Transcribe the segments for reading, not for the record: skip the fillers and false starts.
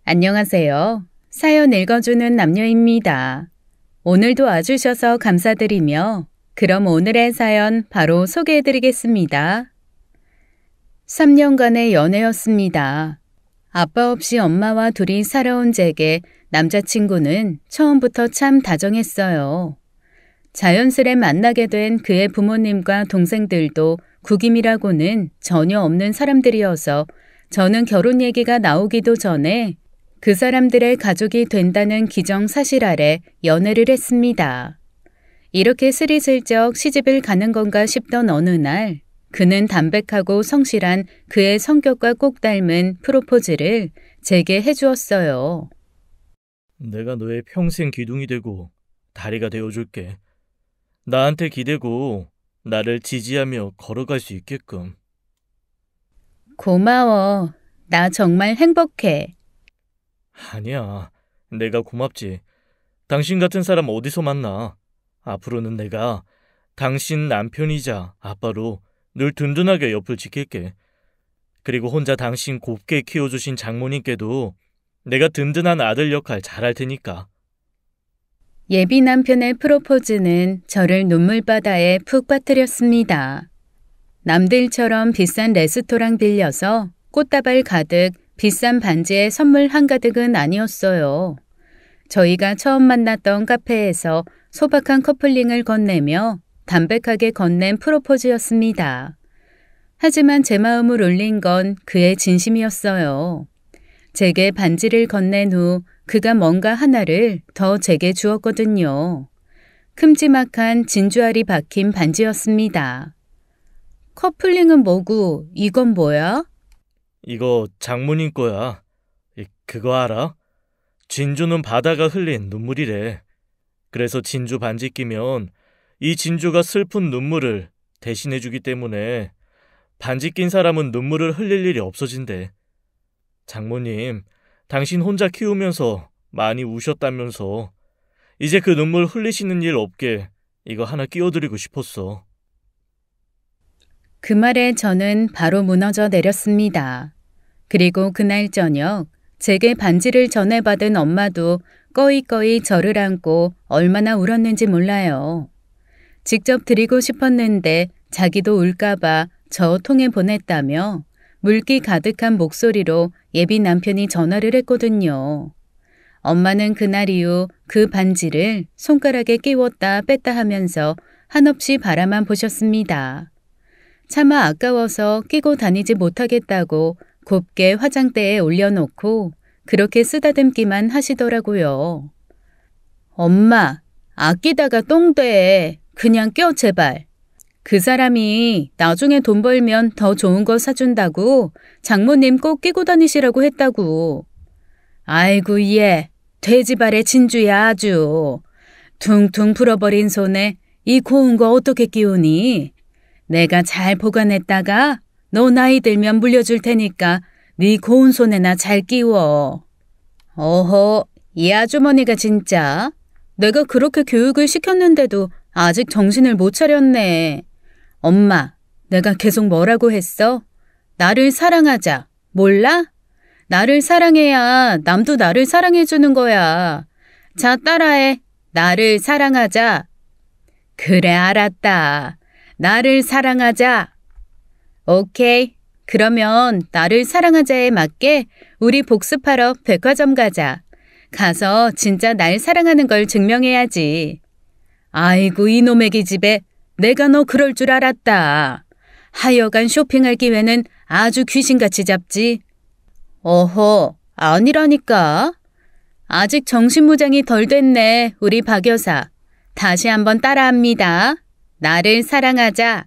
안녕하세요. 사연 읽어주는 남녀입니다. 오늘도 와주셔서 감사드리며 그럼 오늘의 사연 바로 소개해드리겠습니다. 3년간의 연애였습니다. 아빠 없이 엄마와 둘이 살아온 제게 남자친구는 처음부터 참 다정했어요. 자연스레 만나게 된 그의 부모님과 동생들도 국임이라고는 전혀 없는 사람들이어서 저는 결혼 얘기가 나오기도 전에 그 사람들의 가족이 된다는 기정사실 아래 연애를 했습니다. 이렇게 스리슬쩍 시집을 가는 건가 싶던 어느 날 그는 담백하고 성실한 그의 성격과 꼭 닮은 프로포즈를 제게 해주었어요. 내가 너의 평생 기둥이 되고 다리가 되어줄게. 나한테 기대고 나를 지지하며 걸어갈 수 있게끔. 고마워. 나 정말 행복해. 아니야. 내가 고맙지. 당신 같은 사람 어디서 만나. 앞으로는 내가 당신 남편이자 아빠로 늘 든든하게 옆을 지킬게. 그리고 혼자 당신 곱게 키워주신 장모님께도 내가 든든한 아들 역할 잘할 테니까. 예비 남편의 프로포즈는 저를 눈물바다에 푹 빠뜨렸습니다. 남들처럼 비싼 레스토랑 빌려서 꽃다발 가득 비싼 반지에 선물 한가득은 아니었어요. 저희가 처음 만났던 카페에서 소박한 커플링을 건네며 담백하게 건넨 프로포즈였습니다. 하지만 제 마음을 울린 건 그의 진심이었어요. 제게 반지를 건넨 후 그가 뭔가 하나를 더 제게 주었거든요. 큼지막한 진주알이 박힌 반지였습니다. 커플링은 뭐고 이건 뭐야? 이거 장모님 거야. 그거 알아? 진주는 바다가 흘린 눈물이래. 그래서 진주 반지 끼면 이 진주가 슬픈 눈물을 대신해주기 때문에 반지 낀 사람은 눈물을 흘릴 일이 없어진대. 장모님, 당신 혼자 키우면서 많이 우셨다면서 이제 그 눈물 흘리시는 일 없게 이거 하나 끼워드리고 싶었어. 그 말에 저는 바로 무너져 내렸습니다. 그리고 그날 저녁 제게 반지를 전해받은 엄마도 꺼이꺼이 저를 안고 얼마나 울었는지 몰라요. 직접 드리고 싶었는데 자기도 울까봐 저 통에 보냈다며 물기 가득한 목소리로 예비 남편이 전화를 했거든요. 엄마는 그날 이후 그 반지를 손가락에 끼웠다 뺐다 하면서 한없이 바라만 보셨습니다. 차마 아까워서 끼고 다니지 못하겠다고 곱게 화장대에 올려놓고 그렇게 쓰다듬기만 하시더라고요. 엄마, 아끼다가 똥돼. 그냥 껴 제발. 그 사람이 나중에 돈 벌면 더 좋은 거 사준다고 장모님 꼭 끼고 다니시라고 했다고. 아이고 얘 돼지발의 진주야 아주. 퉁퉁 풀어버린 손에 이 고운 거 어떻게 끼우니? 내가 잘 보관했다가 너 나이 들면 물려줄 테니까 네 고운 손에나 잘 끼워. 어허, 이 아주머니가 진짜. 내가 그렇게 교육을 시켰는데도 아직 정신을 못 차렸네. 엄마, 내가 계속 뭐라고 했어? 나를 사랑하자. 몰라? 나를 사랑해야 남도 나를 사랑해주는 거야. 자, 따라해. 나를 사랑하자. 그래, 알았다. 나를 사랑하자. 오케이. 그러면 나를 사랑하자에 맞게 우리 복습하러 백화점 가자. 가서 진짜 날 사랑하는 걸 증명해야지. 아이고 이놈의 기집애. 내가 너 그럴 줄 알았다. 하여간 쇼핑할 기회는 아주 귀신같이 잡지. 어허, 아니라니까. 아직 정신무장이 덜 됐네, 우리 박 여사. 다시 한번 따라합니다. 나를 사랑하자.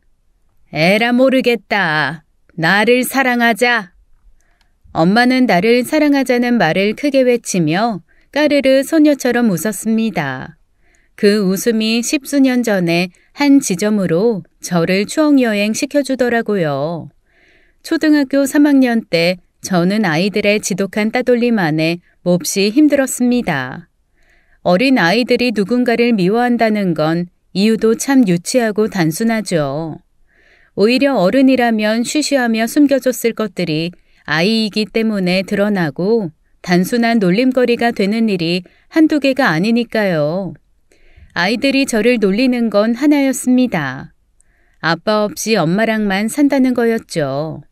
에라 모르겠다. 나를 사랑하자. 엄마는 나를 사랑하자는 말을 크게 외치며 까르르 소녀처럼 웃었습니다. 그 웃음이 10수년 전에 한 지점으로 저를 추억여행 시켜주더라고요. 초등학교 3학년 때 저는 아이들의 지독한 따돌림 안에 몹시 힘들었습니다. 어린 아이들이 누군가를 미워한다는 건 이유도 참 유치하고 단순하죠. 오히려 어른이라면 쉬쉬하며 숨겨줬을 것들이 아이이기 때문에 드러나고 단순한 놀림거리가 되는 일이 한두 개가 아니니까요. 아이들이 저를 놀리는 건 하나였습니다. 아빠 없이 엄마랑만 산다는 거였죠.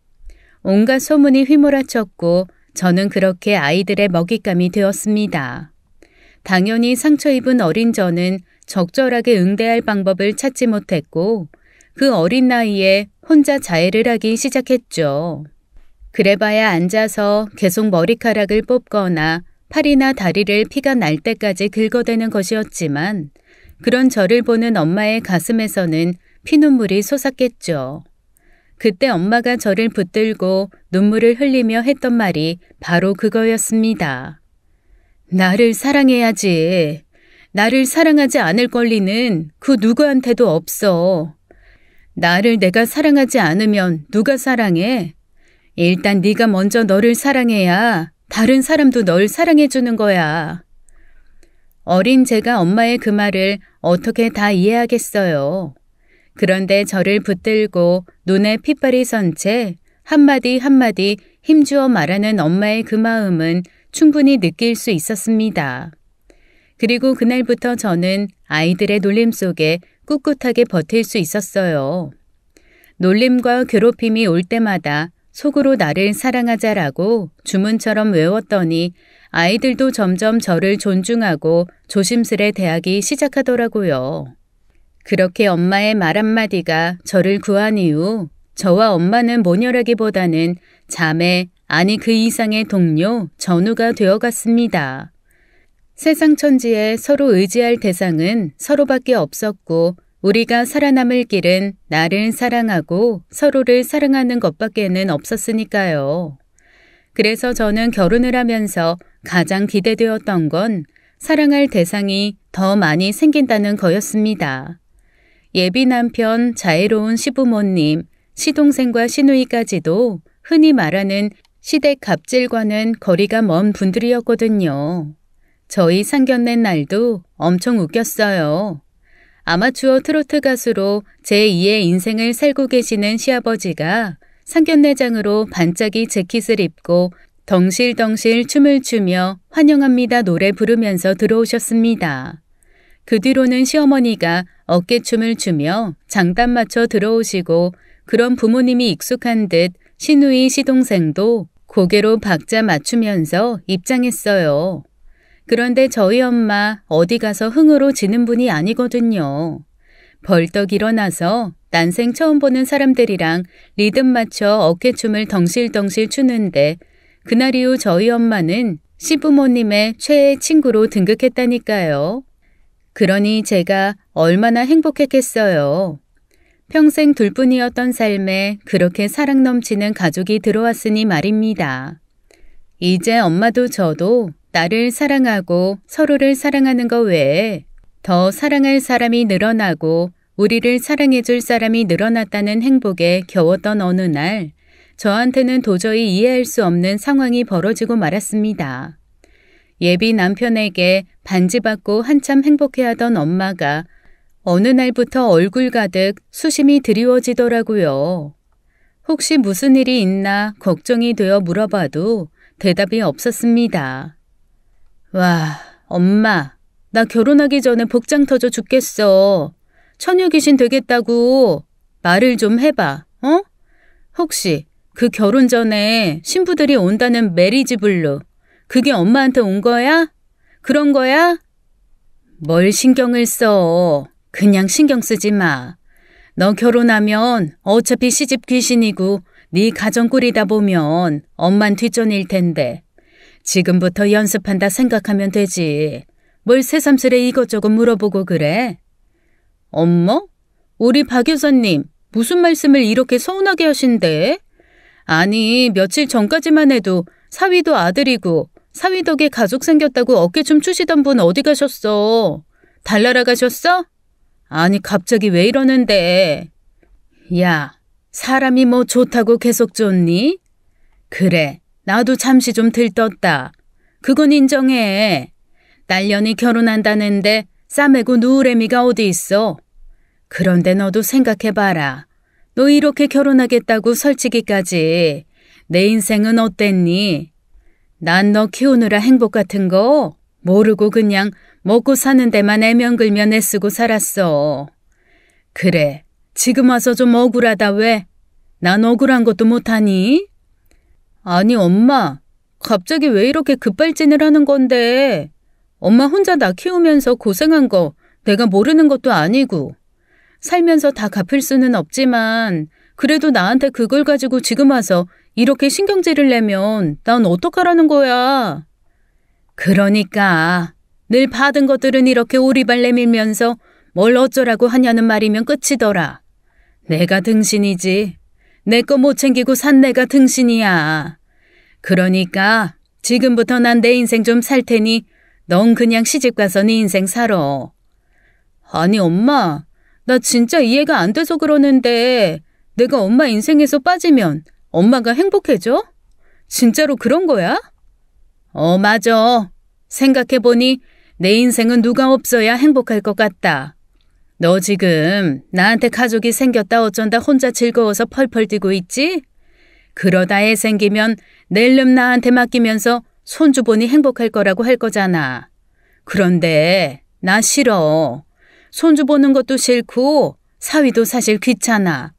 온갖 소문이 휘몰아쳤고 저는 그렇게 아이들의 먹잇감이 되었습니다. 당연히 상처 입은 어린 저는 적절하게 응대할 방법을 찾지 못했고 그 어린 나이에 혼자 자해를 하기 시작했죠. 그래봐야 앉아서 계속 머리카락을 뽑거나 팔이나 다리를 피가 날 때까지 긁어대는 것이었지만 그런 저를 보는 엄마의 가슴에서는 피눈물이 솟았겠죠. 그때 엄마가 저를 붙들고 눈물을 흘리며 했던 말이 바로 그거였습니다. 나를 사랑해야지. 나를 사랑하지 않을 권리는 그 누구한테도 없어. 나를 내가 사랑하지 않으면 누가 사랑해? 일단 네가 먼저 너를 사랑해야 다른 사람도 널 사랑해주는 거야. 어린 제가 엄마의 그 말을 어떻게 다 이해하겠어요. 그런데 저를 붙들고 눈에 핏발이 선 채 한마디 한마디 힘주어 말하는 엄마의 그 마음은 충분히 느낄 수 있었습니다. 그리고 그날부터 저는 아이들의 놀림 속에 꿋꿋하게 버틸 수 있었어요. 놀림과 괴롭힘이 올 때마다 속으로 나를 사랑하자라고 주문처럼 외웠더니 아이들도 점점 저를 존중하고 조심스레 대하기 시작하더라고요. 그렇게 엄마의 말 한마디가 저를 구한 이후 저와 엄마는 모녀라기보다는 자매, 아니 그 이상의 동료, 전우가 되어갔습니다. 세상 천지에 서로 의지할 대상은 서로밖에 없었고 우리가 살아남을 길은 나를 사랑하고 서로를 사랑하는 것밖에는 없었으니까요. 그래서 저는 결혼을 하면서 가장 기대되었던 건 사랑할 대상이 더 많이 생긴다는 거였습니다. 예비 남편, 자애로운 시부모님, 시동생과 시누이까지도 흔히 말하는 시댁 갑질과는 거리가 먼 분들이었거든요. 저희 상견례 날도 엄청 웃겼어요. 아마추어 트로트 가수로 제2의 인생을 살고 계시는 시아버지가 상견례장으로 반짝이 재킷을 입고 덩실덩실 춤을 추며 환영합니다 노래 부르면서 들어오셨습니다. 그 뒤로는 시어머니가 어깨춤을 추며 장단 맞춰 들어오시고 그런 부모님이 익숙한 듯 시누이 시동생도 고개로 박자 맞추면서 입장했어요. 그런데 저희 엄마 어디 가서 흥으로 지는 분이 아니거든요. 벌떡 일어나서 난생 처음 보는 사람들이랑 리듬 맞춰 어깨춤을 덩실덩실 추는데 그날 이후 저희 엄마는 시부모님의 최애 친구로 등극했다니까요. 그러니 제가 얼마나 행복했겠어요. 평생 둘뿐이었던 삶에 그렇게 사랑 넘치는 가족이 들어왔으니 말입니다. 이제 엄마도 저도 나를 사랑하고 서로를 사랑하는 것 외에 더 사랑할 사람이 늘어나고 우리를 사랑해줄 사람이 늘어났다는 행복에 겨웠던 어느 날 저한테는 도저히 이해할 수 없는 상황이 벌어지고 말았습니다. 예비 남편에게 반지받고 한참 행복해하던 엄마가 어느 날부터 얼굴 가득 수심이 드리워지더라고요. 혹시 무슨 일이 있나 걱정이 되어 물어봐도 대답이 없었습니다. 와, 엄마, 나 결혼하기 전에 복장 터져 죽겠어. 처녀 귀신 되겠다고 말을 좀 해봐, 어? 혹시 그 결혼 전에 신부들이 온다는 메리지 블루, 그게 엄마한테 온 거야? 그런 거야? 뭘 신경을 써. 그냥 신경 쓰지 마. 너 결혼하면 어차피 시집 귀신이고 네 가정 꾸리다 보면 엄만 뒷전일 텐데 지금부터 연습한다 생각하면 되지. 뭘 새삼스레 이것저것 물어보고 그래? 엄마? 우리 박 여사님 무슨 말씀을 이렇게 서운하게 하신대? 아니 며칠 전까지만 해도 사위도 아들이고 사위 덕에 가족 생겼다고 어깨춤 추시던 분 어디 가셨어? 달나라 가셨어? 아니 갑자기 왜 이러는데? 야, 사람이 뭐 좋다고 계속 좋니? 그래, 나도 잠시 좀 들떴다. 그건 인정해. 딸년이 결혼한다는데 싸매고 누울 애미가 어디 있어? 그런데 너도 생각해봐라. 너 이렇게 결혼하겠다고 설치기까지 내 인생은 어땠니? 난 너 키우느라 행복 같은 거 모르고 그냥 먹고 사는 데만 애면 끌면 애쓰고 살았어. 그래, 지금 와서 좀 억울하다 왜? 난 억울한 것도 못하니? 아니 엄마, 갑자기 왜 이렇게 급발진을 하는 건데? 엄마 혼자 나 키우면서 고생한 거 내가 모르는 것도 아니고 살면서 다 갚을 수는 없지만 그래도 나한테 그걸 가지고 지금 와서 이렇게 신경질을 내면 난 어떡하라는 거야. 그러니까 늘 받은 것들은 이렇게 오리발 내밀면서 뭘 어쩌라고 하냐는 말이면 끝이더라. 내가 등신이지. 내 거 못 챙기고 산 내가 등신이야. 그러니까 지금부터 난 내 인생 좀 살 테니 넌 그냥 시집가서 네 인생 살아. 아니 엄마, 나 진짜 이해가 안 돼서 그러는데 내가 엄마 인생에서 빠지면 엄마가 행복해져? 진짜로 그런 거야? 맞아. 생각해보니 내 인생은 누가 없어야 행복할 것 같다. 너 지금 나한테 가족이 생겼다 어쩐다 혼자 즐거워서 펄펄 뛰고 있지? 그러다 애 생기면 낼름 나한테 맡기면서 손주 보니 행복할 거라고 할 거잖아. 그런데 나 싫어. 손주 보는 것도 싫고 사위도 사실 귀찮아.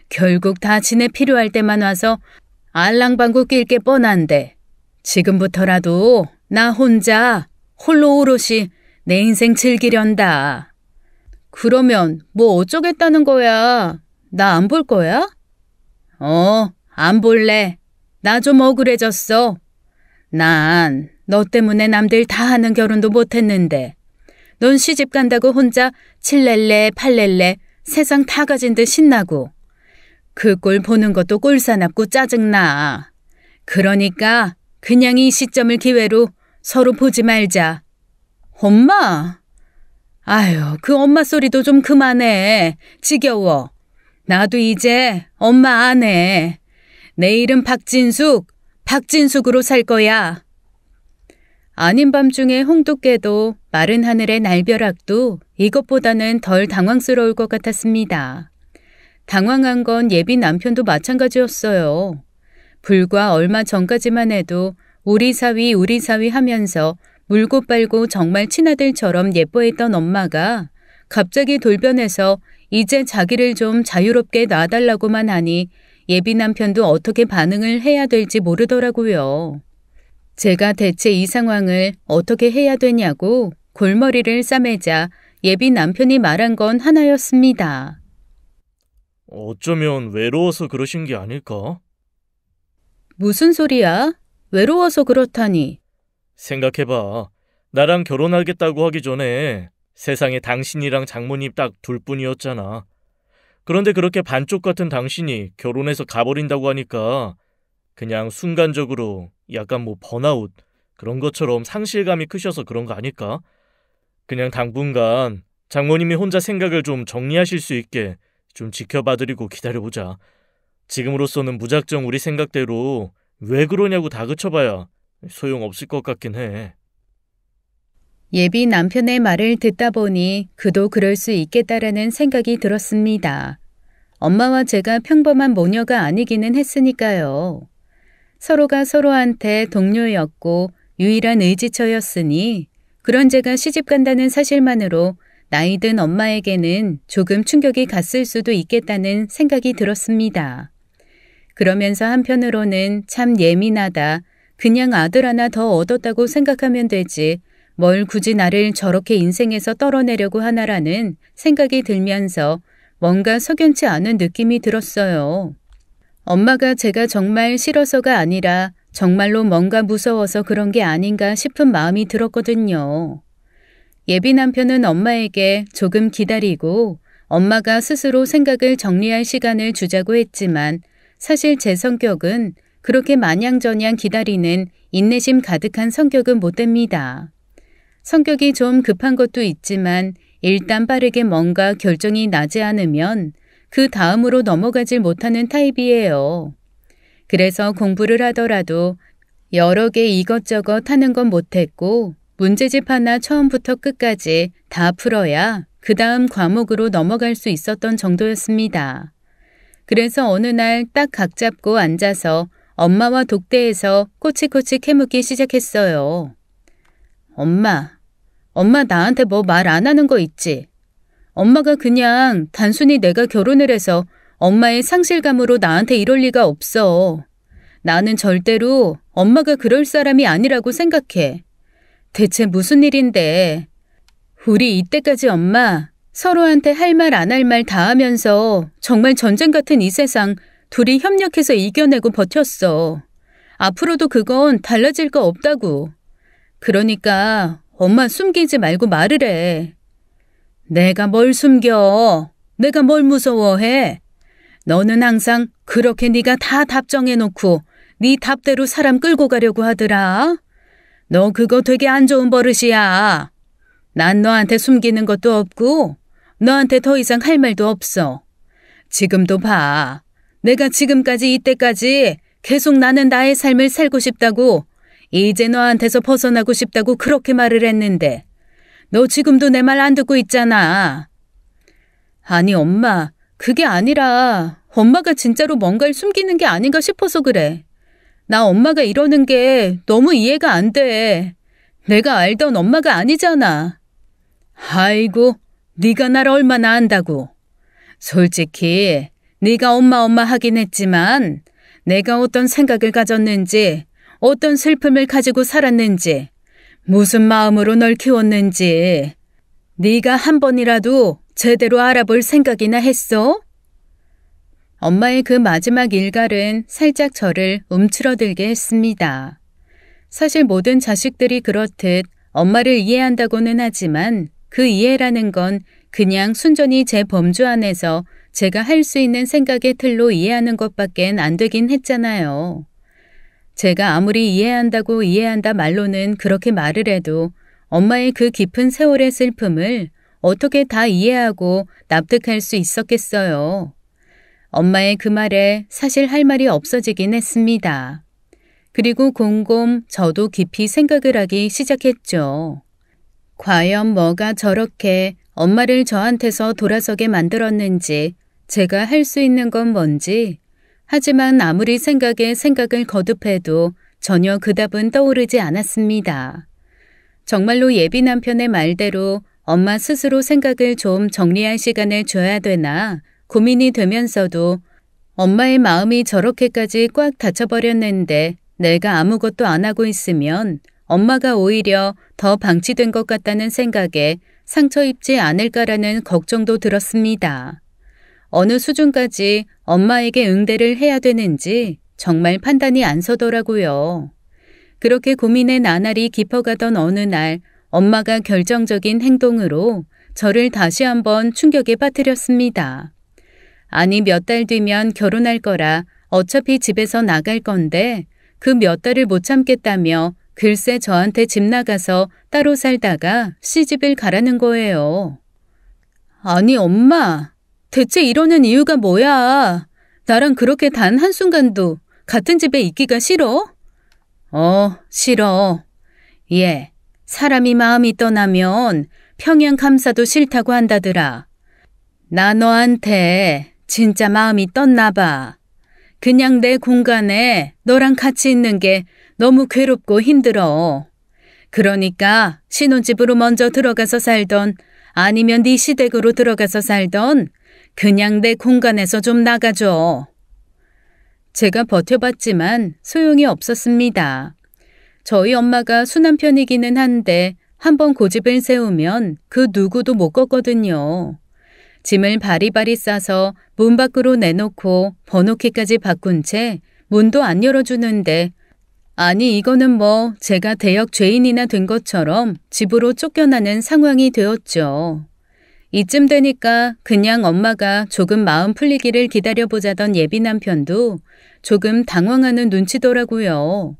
결국 다 지네 필요할 때만 와서 알랑방구 낄 게 뻔한데 지금부터라도 나 혼자 홀로 오롯이 내 인생 즐기련다. 그러면 뭐 어쩌겠다는 거야? 나 안 볼 거야? 안 볼래. 나 좀 억울해졌어. 난 너 때문에 남들 다 하는 결혼도 못했는데 넌 시집 간다고 혼자 칠렐레 팔렐레 세상 다 가진 듯 신나고 그 꼴 보는 것도 꼴사납고 짜증나. 그러니까 그냥 이 시점을 기회로 서로 보지 말자. 엄마! 아유, 그 엄마 소리도 좀 그만해. 지겨워. 나도 이제 엄마 안 해. 내 이름 박진숙, 박진숙으로 살 거야. 아닌 밤중에 홍두깨도 마른 하늘의 날벼락도 이것보다는 덜 당황스러울 것 같았습니다. 당황한 건 예비 남편도 마찬가지였어요. 불과 얼마 전까지만 해도 우리 사위 하면서 물고 빨고 정말 친아들처럼 예뻐했던 엄마가 갑자기 돌변해서 이제 자기를 좀 자유롭게 놔달라고만 하니 예비 남편도 어떻게 반응을 해야 될지 모르더라고요. 제가 대체 이 상황을 어떻게 해야 되냐고 골머리를 싸매자 예비 남편이 말한 건 하나였습니다. 어쩌면 외로워서 그러신 게 아닐까? 무슨 소리야? 외로워서 그렇다니. 생각해봐. 나랑 결혼하겠다고 하기 전에 세상에 당신이랑 장모님 딱 둘뿐이었잖아. 그런데 그렇게 반쪽 같은 당신이 결혼해서 가버린다고 하니까 그냥 순간적으로 약간 번아웃 그런 것처럼 상실감이 크셔서 그런 거 아닐까? 그냥 당분간 장모님이 혼자 생각을 좀 정리하실 수 있게 좀 지켜봐드리고 기다려보자. 지금으로서는 무작정 우리 생각대로 왜 그러냐고 다그쳐봐야 소용없을 것 같긴 해. 예비 남편의 말을 듣다 보니 그도 그럴 수 있겠다라는 생각이 들었습니다. 엄마와 제가 평범한 모녀가 아니기는 했으니까요. 서로가 서로한테 동료였고 유일한 의지처였으니 그런 제가 시집 간다는 사실만으로 나이든 엄마에게는 조금 충격이 갔을 수도 있겠다는 생각이 들었습니다. 그러면서 한편으로는 참 예민하다. 그냥 아들 하나 더 얻었다고 생각하면 되지. 뭘 굳이 나를 저렇게 인생에서 떨어내려고 하나라는 생각이 들면서 뭔가 석연치 않은 느낌이 들었어요. 엄마가 제가 정말 싫어서가 아니라 정말로 뭔가 무서워서 그런 게 아닌가 싶은 마음이 들었거든요. 예비 남편은 엄마에게 조금 기다리고 엄마가 스스로 생각을 정리할 시간을 주자고 했지만 사실 제 성격은 그렇게 마냥저냥 기다리는 인내심 가득한 성격은 못 됩니다. 성격이 좀 급한 것도 있지만 일단 빠르게 뭔가 결정이 나지 않으면 그 다음으로 넘어가질 못하는 타입이에요. 그래서 공부를 하더라도 여러 개 이것저것 하는 건 못했고 문제집 하나 처음부터 끝까지 다 풀어야 그 다음 과목으로 넘어갈 수 있었던 정도였습니다. 그래서 어느 날 딱 각 잡고 앉아서 엄마와 독대해서 꼬치꼬치 캐묻기 시작했어요. 엄마 나한테 뭐 말 안 하는 거 있지? 엄마가 그냥 단순히 내가 결혼을 해서 엄마의 상실감으로 나한테 이럴 리가 없어. 나는 절대로 엄마가 그럴 사람이 아니라고 생각해. 대체 무슨 일인데? 우리 이때까지 엄마 서로한테 할 말 안 할 말 다 하면서 정말 전쟁 같은 이 세상 둘이 협력해서 이겨내고 버텼어. 앞으로도 그건 달라질 거 없다고. 그러니까 엄마 숨기지 말고 말을 해. 내가 뭘 숨겨? 내가 뭘 무서워해? 너는 항상 그렇게 네가 다 답정해놓고 네 답대로 사람 끌고 가려고 하더라. 너 그거 되게 안 좋은 버릇이야. 난 너한테 숨기는 것도 없고 너한테 더 이상 할 말도 없어. 지금도 봐. 내가 지금까지 이때까지 계속 나는 나의 삶을 살고 싶다고 이제 너한테서 벗어나고 싶다고 그렇게 말을 했는데 너 지금도 내 말 안 듣고 있잖아. 아니 엄마 그게 아니라 엄마가 진짜로 뭔가를 숨기는 게 아닌가 싶어서 그래. 나 엄마가 이러는 게 너무 이해가 안 돼. 내가 알던 엄마가 아니잖아. 아이고 네가 날 얼마나 안다고. 솔직히 네가 엄마 하긴 했지만 내가 어떤 생각을 가졌는지 어떤 슬픔을 가지고 살았는지 무슨 마음으로 널 키웠는지 네가 한 번이라도 제대로 알아볼 생각이나 했어? 엄마의 그 마지막 일갈은 살짝 저를 움츠러들게 했습니다. 사실 모든 자식들이 그렇듯 엄마를 이해한다고는 하지만 그 이해라는 건 그냥 순전히 제 범주 안에서 제가 할 수 있는 생각의 틀로 이해하는 것밖엔 안 되긴 했잖아요. 제가 아무리 이해한다고 이해한다 말로는 그렇게 말을 해도 엄마의 그 깊은 세월의 슬픔을 어떻게 다 이해하고 납득할 수 있었겠어요. 엄마의 그 말에 사실 할 말이 없어지긴 했습니다. 그리고 곰곰 저도 깊이 생각을 하기 시작했죠. 과연 뭐가 저렇게 엄마를 저한테서 돌아서게 만들었는지, 제가 할 수 있는 건 뭔지, 하지만 아무리 생각에 생각을 거듭해도 전혀 그 답은 떠오르지 않았습니다. 정말로 예비 남편의 말대로 엄마 스스로 생각을 좀 정리할 시간을 줘야 되나 고민이 되면서도 엄마의 마음이 저렇게까지 꽉 닫혀버렸는데 내가 아무것도 안 하고 있으면 엄마가 오히려 더 방치된 것 같다는 생각에 상처 입지 않을까라는 걱정도 들었습니다. 어느 수준까지 엄마에게 응대를 해야 되는지 정말 판단이 안 서더라고요. 그렇게 고민의 나날이 깊어가던 어느 날 엄마가 결정적인 행동으로 저를 다시 한번 충격에 빠뜨렸습니다. 아니 몇 달 뒤면 결혼할 거라 어차피 집에서 나갈 건데 그 몇 달을 못 참겠다며 글쎄 저한테 집 나가서 따로 살다가 시집을 가라는 거예요. 아니 엄마, 대체 이러는 이유가 뭐야? 나랑 그렇게 단 한순간도 같은 집에 있기가 싫어? 싫어. 예, 사람이 마음이 떠나면 평양 감사도 싫다고 한다더라. 나 너한테 진짜 마음이 떴나 봐. 그냥 내 공간에 너랑 같이 있는 게 너무 괴롭고 힘들어. 그러니까 신혼집으로 먼저 들어가서 살던 아니면 네 시댁으로 들어가서 살던 그냥 내 공간에서 좀 나가줘. 제가 버텨봤지만 소용이 없었습니다. 저희 엄마가 순한 편이기는 한데 한번 고집을 세우면 그 누구도 못 걷거든요. 짐을 바리바리 싸서 문 밖으로 내놓고 번호키까지 바꾼 채 문도 안 열어주는데 아니 이거는 뭐 제가 대역 죄인이나 된 것처럼 집으로 쫓겨나는 상황이 되었죠. 이쯤 되니까 그냥 엄마가 조금 마음 풀리기를 기다려보자던 예비 남편도 조금 당황하는 눈치더라고요.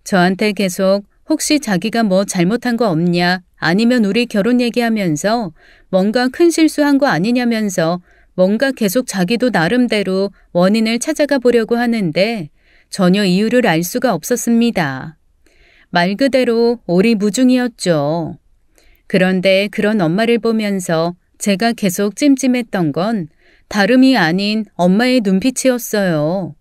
저한테 계속 혹시 자기가 뭐 잘못한 거 없냐 아니면 우리 결혼 얘기하면서 뭔가 큰 실수한 거 아니냐면서 뭔가 계속 자기도 나름대로 원인을 찾아가 보려고 하는데 전혀 이유를 알 수가 없었습니다. 말 그대로 오리무중이었죠. 그런데 그런 엄마를 보면서 제가 계속 찜찜했던 건 다름이 아닌 엄마의 눈빛이었어요.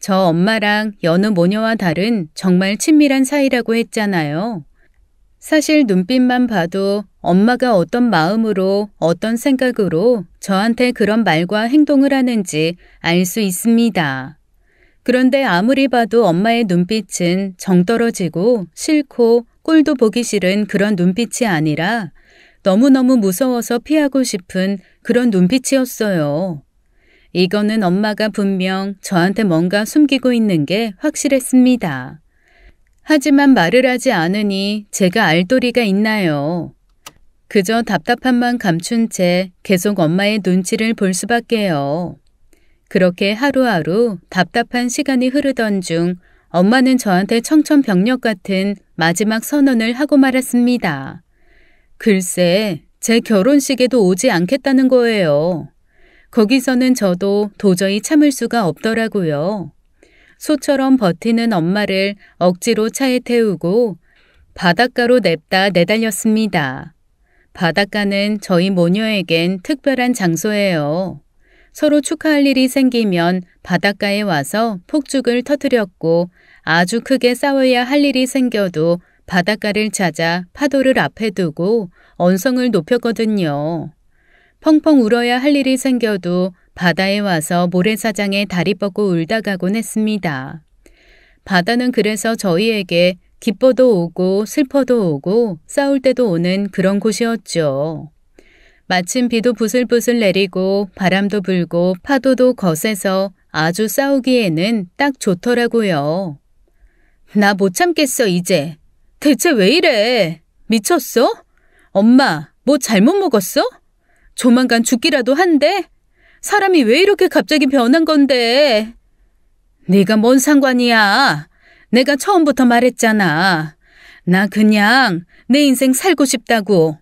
저 엄마랑 여느 모녀와 다른 정말 친밀한 사이라고 했잖아요. 사실 눈빛만 봐도 엄마가 어떤 마음으로 어떤 생각으로 저한테 그런 말과 행동을 하는지 알 수 있습니다. 그런데 아무리 봐도 엄마의 눈빛은 정 떨어지고 싫고 꼴도 보기 싫은 그런 눈빛이 아니라 너무너무 무서워서 피하고 싶은 그런 눈빛이었어요. 이거는 엄마가 분명 저한테 뭔가 숨기고 있는 게 확실했습니다. 하지만 말을 하지 않으니 제가 알 도리가 있나요? 그저 답답함만 감춘 채 계속 엄마의 눈치를 볼 수밖에요. 그렇게 하루하루 답답한 시간이 흐르던 중 엄마는 저한테 청천벽력 같은 마지막 선언을 하고 말았습니다. 글쎄, 제 결혼식에도 오지 않겠다는 거예요. 거기서는 저도 도저히 참을 수가 없더라고요. 소처럼 버티는 엄마를 억지로 차에 태우고 바닷가로 냅다 내달렸습니다. 바닷가는 저희 모녀에겐 특별한 장소예요. 서로 축하할 일이 생기면 바닷가에 와서 폭죽을 터뜨렸고 아주 크게 싸워야 할 일이 생겨도 바닷가를 찾아 파도를 앞에 두고 언성을 높였거든요. 펑펑 울어야 할 일이 생겨도 바다에 와서 모래사장에 다리 뻗고 울다 가곤 했습니다. 바다는 그래서 저희에게 기뻐도 오고 슬퍼도 오고 싸울 때도 오는 그런 곳이었죠. 마침 비도 부슬부슬 내리고 바람도 불고 파도도 거세서 아주 싸우기에는 딱 좋더라고요. 나 못 참겠어 이제. 대체 왜 이래? 미쳤어? 엄마, 뭐 잘못 먹었어? 조만간 죽기라도 한대? 사람이 왜 이렇게 갑자기 변한 건데? 네가 뭔 상관이야? 내가 처음부터 말했잖아. 나 그냥 내 인생 살고 싶다고.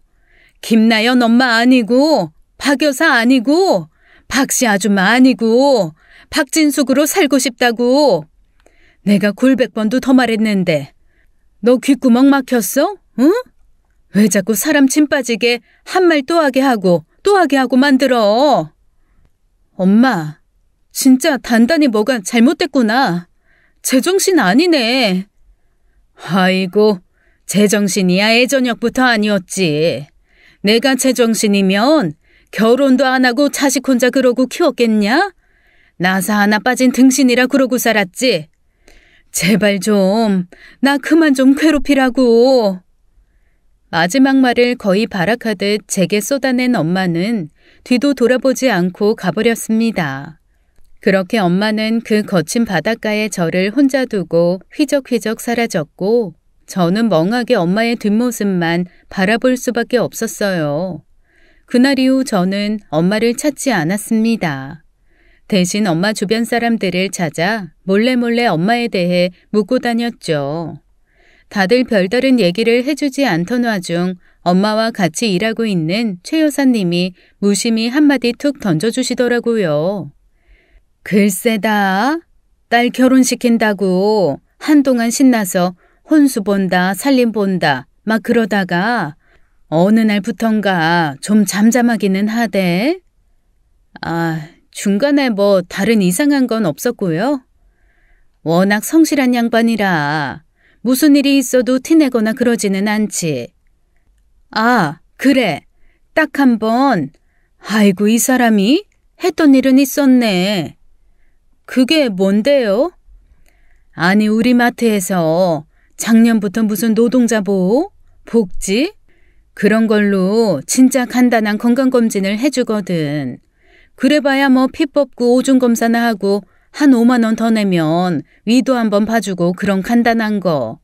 김나연 엄마 아니고 박 여사 아니고 박씨 아줌마 아니고 박진숙으로 살고 싶다고. 내가 골백번도 더 말했는데 너 귓구멍 막혔어? 응? 왜 자꾸 사람 침 빠지게 한 말 또 하게 하고 또 하게 하고 만들어? 엄마, 진짜 단단히 뭐가 잘못됐구나. 제정신 아니네. 아이고, 제정신이야 애저녁부터 아니었지. 내가 제정신이면 결혼도 안 하고 자식 혼자 그러고 키웠겠냐? 나사 하나 빠진 등신이라 그러고 살았지. 제발 좀, 나 그만 좀 괴롭히라고. 마지막 말을 거의 발악하듯 제게 쏟아낸 엄마는 뒤도 돌아보지 않고 가버렸습니다. 그렇게 엄마는 그 거친 바닷가에 저를 혼자 두고 휘적휘적 사라졌고 저는 멍하게 엄마의 뒷모습만 바라볼 수밖에 없었어요. 그날 이후 저는 엄마를 찾지 않았습니다. 대신 엄마 주변 사람들을 찾아 몰래 엄마에 대해 묻고 다녔죠. 다들 별다른 얘기를 해주지 않던 와중 엄마와 같이 일하고 있는 최 여사님이 무심히 한마디 툭 던져주시더라고요. 글쎄다. 딸 결혼시킨다고 한동안 신나서 혼수 본다, 살림 본다 막 그러다가 어느 날부턴가 좀 잠잠하기는 하대. 중간에 뭐 다른 이상한 건 없었고요. 워낙 성실한 양반이라 무슨 일이 있어도 티내거나 그러지는 않지. 그래. 딱 한 번. 아이고 이 사람이 했던 일은 있었네. 그게 뭔데요? 아니 우리 마트에서 작년부터 무슨 노동자 보호? 복지? 그런 걸로 진짜 간단한 건강검진을 해주거든. 그래봐야 뭐 피 뽑고 오줌 검사나 하고 한 5만 원 더 내면 위도 한번 봐주고 그런 간단한 거.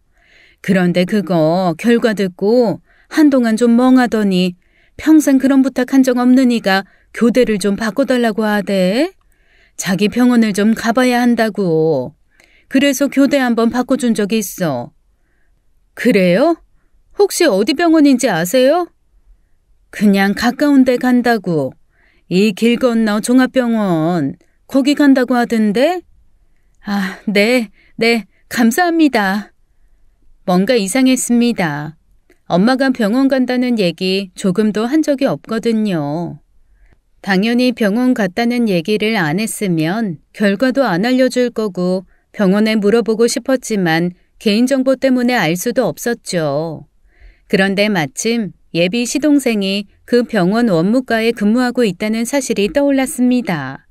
그런데 그거 결과 듣고 한동안 좀 멍하더니 평생 그런 부탁한 적 없는 이가 교대를 좀 바꿔달라고 하대. 자기 병원을 좀 가봐야 한다고. 그래서 교대 한번 바꿔준 적이 있어. 그래요? 혹시 어디 병원인지 아세요? 그냥 가까운 데 간다고. 이 길 건너 종합병원. 거기 간다고 하던데? 네, 감사합니다. 뭔가 이상했습니다. 엄마가 병원 간다는 얘기 조금도 한 적이 없거든요. 당연히 병원 갔다는 얘기를 안 했으면 결과도 안 알려줄 거고 병원에 물어보고 싶었지만 개인정보 때문에 알 수도 없었죠. 그런데 마침 예비 시동생이 그 병원 원무과에 근무하고 있다는 사실이 떠올랐습니다.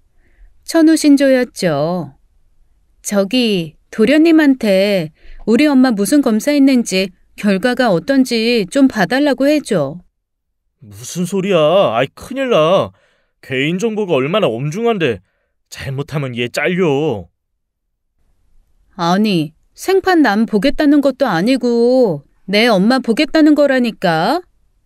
천우신조였죠. 저기 도련님한테 우리 엄마 무슨 검사했는지 결과가 어떤지 좀 봐달라고 해줘. 무슨 소리야? 아이 큰일 나. 개인정보가 얼마나 엄중한데 잘못하면 얘 잘려. 아니, 생판 남 보겠다는 것도 아니고 내 엄마 보겠다는 거라니까.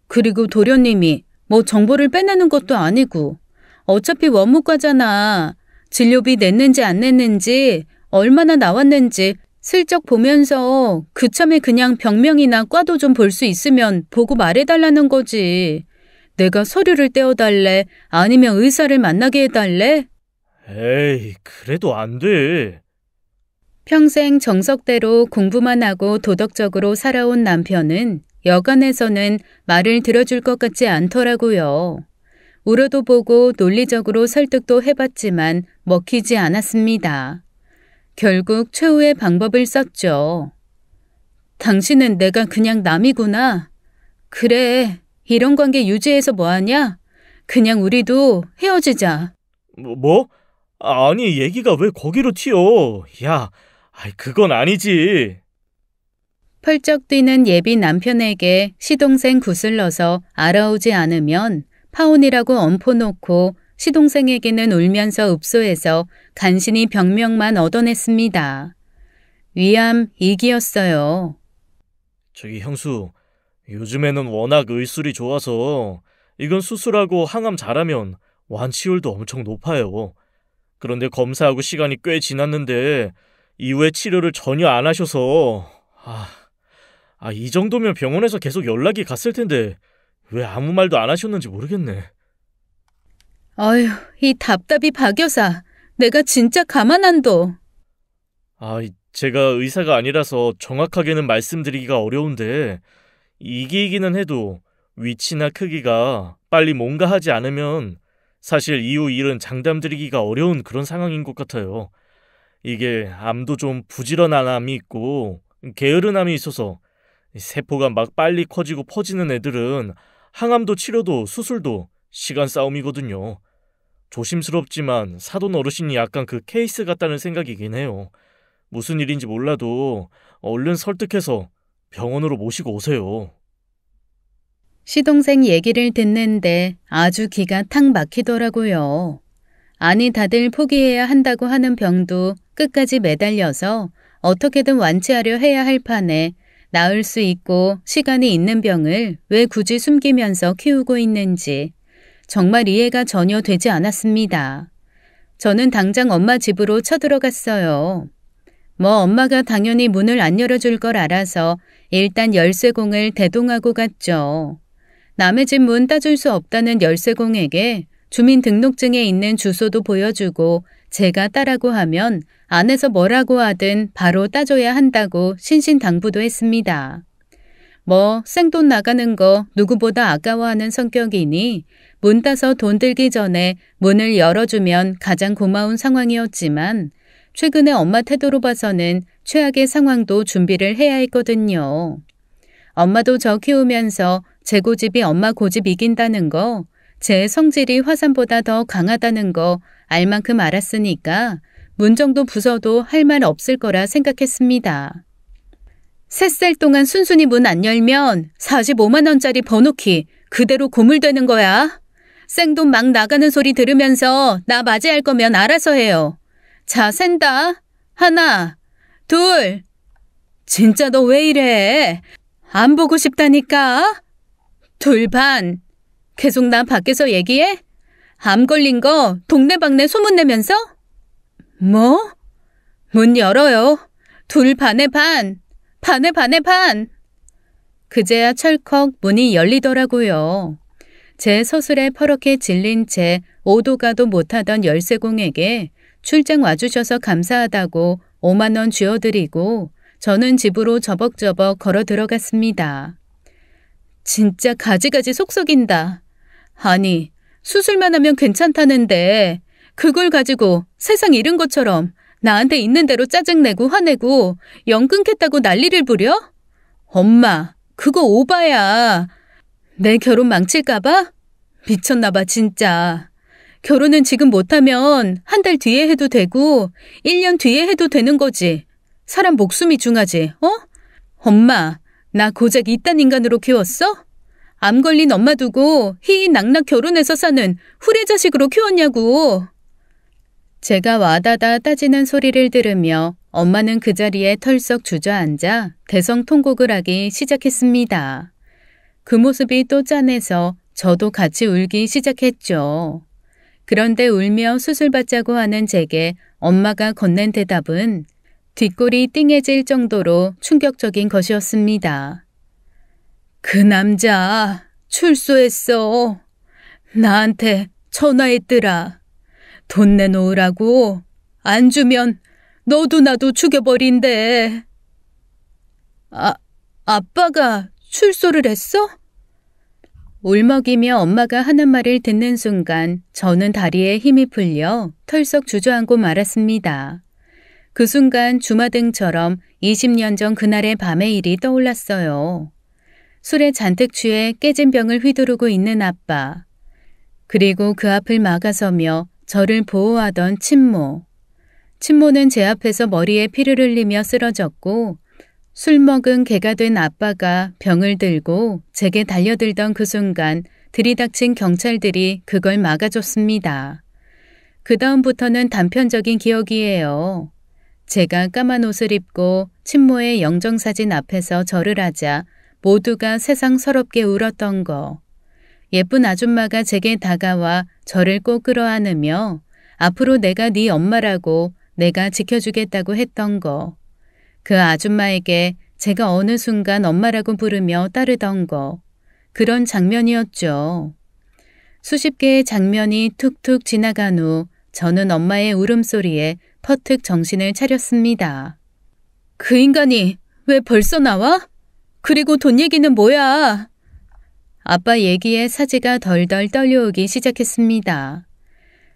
그리고 도련님이 뭐 정보를 빼내는 것도 아니고 어차피 원무과잖아. 진료비 냈는지 안 냈는지 얼마나 나왔는지 슬쩍 보면서 그참에 그냥 병명이나 과도 좀 볼 수 있으면 보고 말해달라는 거지. 내가 서류를 떼어달래? 아니면 의사를 만나게 해달래? 에이, 그래도 안 돼. 평생 정석대로 공부만 하고 도덕적으로 살아온 남편은 여간에서는 말을 들어줄 것 같지 않더라고요. 울어도 보고 논리적으로 설득도 해봤지만 먹히지 않았습니다. 결국 최후의 방법을 썼죠. 당신은 내가 그냥 남이구나. 그래, 이런 관계 유지해서 뭐하냐? 그냥 우리도 헤어지자. 뭐? 아니, 얘기가 왜 거기로 튀어? 야, 그건 아니지. 펄쩍 뛰는 예비 남편에게 시동생 구슬러서 알아오지 않으면 파혼이라고 엎어놓고 시동생에게는 울면서 읍소해서 간신히 병명만 얻어냈습니다. 위암 2기였어요. 저기 형수, 요즘에는 워낙 의술이 좋아서 이건 수술하고 항암 잘하면 완치율도 엄청 높아요. 그런데 검사하고 시간이 꽤 지났는데 이후에 치료를 전혀 안 하셔서 이 정도면 병원에서 계속 연락이 갔을 텐데 왜 아무 말도 안 하셨는지 모르겠네. 어휴, 이 답답이 박 여사. 내가 진짜 가만 안 둬. 제가 의사가 아니라서 정확하게는 말씀드리기가 어려운데 이기이기는 해도 위치나 크기가 빨리 뭔가 하지 않으면 사실 이후 일은 장담드리기가 어려운 그런 상황인 것 같아요. 이게 암도 좀 부지런한 암이 있고 게으른 암이 있어서 세포가 막 빨리 커지고 퍼지는 애들은 항암도 치료도 수술도 시간 싸움이거든요. 조심스럽지만 사돈 어르신이 약간 그 케이스 같다는 생각이긴 해요. 무슨 일인지 몰라도 얼른 설득해서 병원으로 모시고 오세요. 시동생 얘기를 듣는데 아주 기가 탁 막히더라고요. 아니 다들 포기해야 한다고 하는 병도 끝까지 매달려서 어떻게든 완치하려 해야 할 판에 나을 수 있고 시간이 있는 병을 왜 굳이 숨기면서 키우고 있는지 정말 이해가 전혀 되지 않았습니다. 저는 당장 엄마 집으로 쳐들어갔어요. 뭐 엄마가 당연히 문을 안 열어줄 걸 알아서 일단 열쇠공을 대동하고 갔죠. 남의 집 문 따줄 수 없다는 열쇠공에게 주민등록증에 있는 주소도 보여주고 제가 따라고 하면 안에서 뭐라고 하든 바로 따줘야 한다고 신신당부도 했습니다. 뭐 생돈 나가는 거 누구보다 아까워하는 성격이니 문 따서 돈 들기 전에 문을 열어주면 가장 고마운 상황이었지만 최근에 엄마 태도로 봐서는 최악의 상황도 준비를 해야 했거든요. 엄마도 저 키우면서 제 고집이 엄마 고집 이긴다는 거, 제 성질이 화산보다 더 강하다는 거 알 만큼 알았으니까 문 정도 부숴도 할 말 없을 거라 생각했습니다. 3살 동안 순순히 문 안 열면 45만 원짜리 번호키 그대로 고물되는 거야. 생돈 막 나가는 소리 들으면서 나 맞이할 거면 알아서 해요. 자, 샌다. 하나, 둘. 진짜 너 왜 이래? 안 보고 싶다니까. 둘 반. 계속 나 밖에서 얘기해? 암 걸린 거 동네방네 소문내면서? 뭐? 문 열어요. 둘 반에 반. 반에 반에 반. 그제야 철컥 문이 열리더라고요. 제 서술에 퍼렇게 질린 채 오도 가도 못하던 열쇠공에게 출장 와주셔서 감사하다고 5만 원 쥐어드리고 저는 집으로 저벅저벅 걸어 들어갔습니다. 진짜 가지가지 속 썩인다. 아니, 수술만 하면 괜찮다는데 그걸 가지고 세상 잃은 것처럼 나한테 있는 대로 짜증내고 화내고 영 끊겠다고 난리를 부려? 엄마, 그거 오바야. 내 결혼 망칠까봐? 미쳤나봐 진짜. 결혼은 지금 못하면 한 달 뒤에 해도 되고 1년 뒤에 해도 되는 거지. 사람 목숨이 중하지, 어? 엄마, 나 고작 이딴 인간으로 키웠어? 암 걸린 엄마 두고 희희낙낙 결혼해서 사는 후레 자식으로 키웠냐고. 제가 와다다 따지는 소리를 들으며 엄마는 그 자리에 털썩 주저앉아 대성통곡을 하기 시작했습니다. 그 모습이 또 짠해서 저도 같이 울기 시작했죠. 그런데 울며 수술받자고 하는 제게 엄마가 건넨 대답은 뒷골이 띵해질 정도로 충격적인 것이었습니다. 그 남자 출소했어. 나한테 전화했더라. 돈 내놓으라고. 안 주면 너도 나도 죽여버린대. 아빠가 출소를 했어? 울먹이며 엄마가 하는 말을 듣는 순간 저는 다리에 힘이 풀려 털썩 주저앉고 말았습니다. 그 순간 주마등처럼 20년 전 그날의 밤의 일이 떠올랐어요. 술에 잔뜩 취해 깨진 병을 휘두르고 있는 아빠. 그리고 그 앞을 막아서며 저를 보호하던 친모. 친모는 제 앞에서 머리에 피를 흘리며 쓰러졌고 술 먹은 개가 된 아빠가 병을 들고 제게 달려들던 그 순간 들이닥친 경찰들이 그걸 막아줬습니다. 그 다음부터는 단편적인 기억이에요. 제가 까만 옷을 입고 친모의 영정사진 앞에서 절을 하자 모두가 세상 서럽게 울었던 거. 예쁜 아줌마가 제게 다가와 저를 꼭 끌어안으며 앞으로 내가 네 엄마라고 내가 지켜주겠다고 했던 거. 그 아줌마에게 제가 어느 순간 엄마라고 부르며 따르던 거. 그런 장면이었죠. 수십 개의 장면이 툭툭 지나간 후 저는 엄마의 울음소리에 퍼뜩 정신을 차렸습니다. 그 인간이 왜 벌써 나와? 그리고 돈 얘기는 뭐야? 아빠 얘기에 사지가 덜덜 떨려오기 시작했습니다.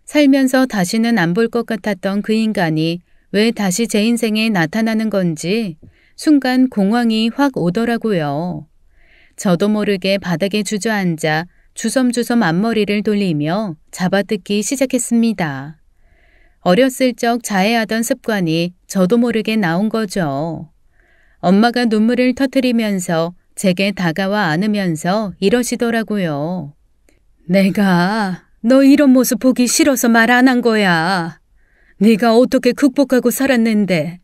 살면서 다시는 안 볼 것 같았던 그 인간이 왜 다시 제 인생에 나타나는 건지 순간 공황이 확 오더라고요. 저도 모르게 바닥에 주저앉아 주섬주섬 앞머리를 돌리며 잡아뜯기 시작했습니다. 어렸을 적 자해하던 습관이 저도 모르게 나온 거죠. 엄마가 눈물을 터뜨리면서 제게 다가와 안으면서 이러시더라고요. 내가 너 이런 모습 보기 싫어서 말 안 한 거야. 네가 어떻게 극복하고 살았는데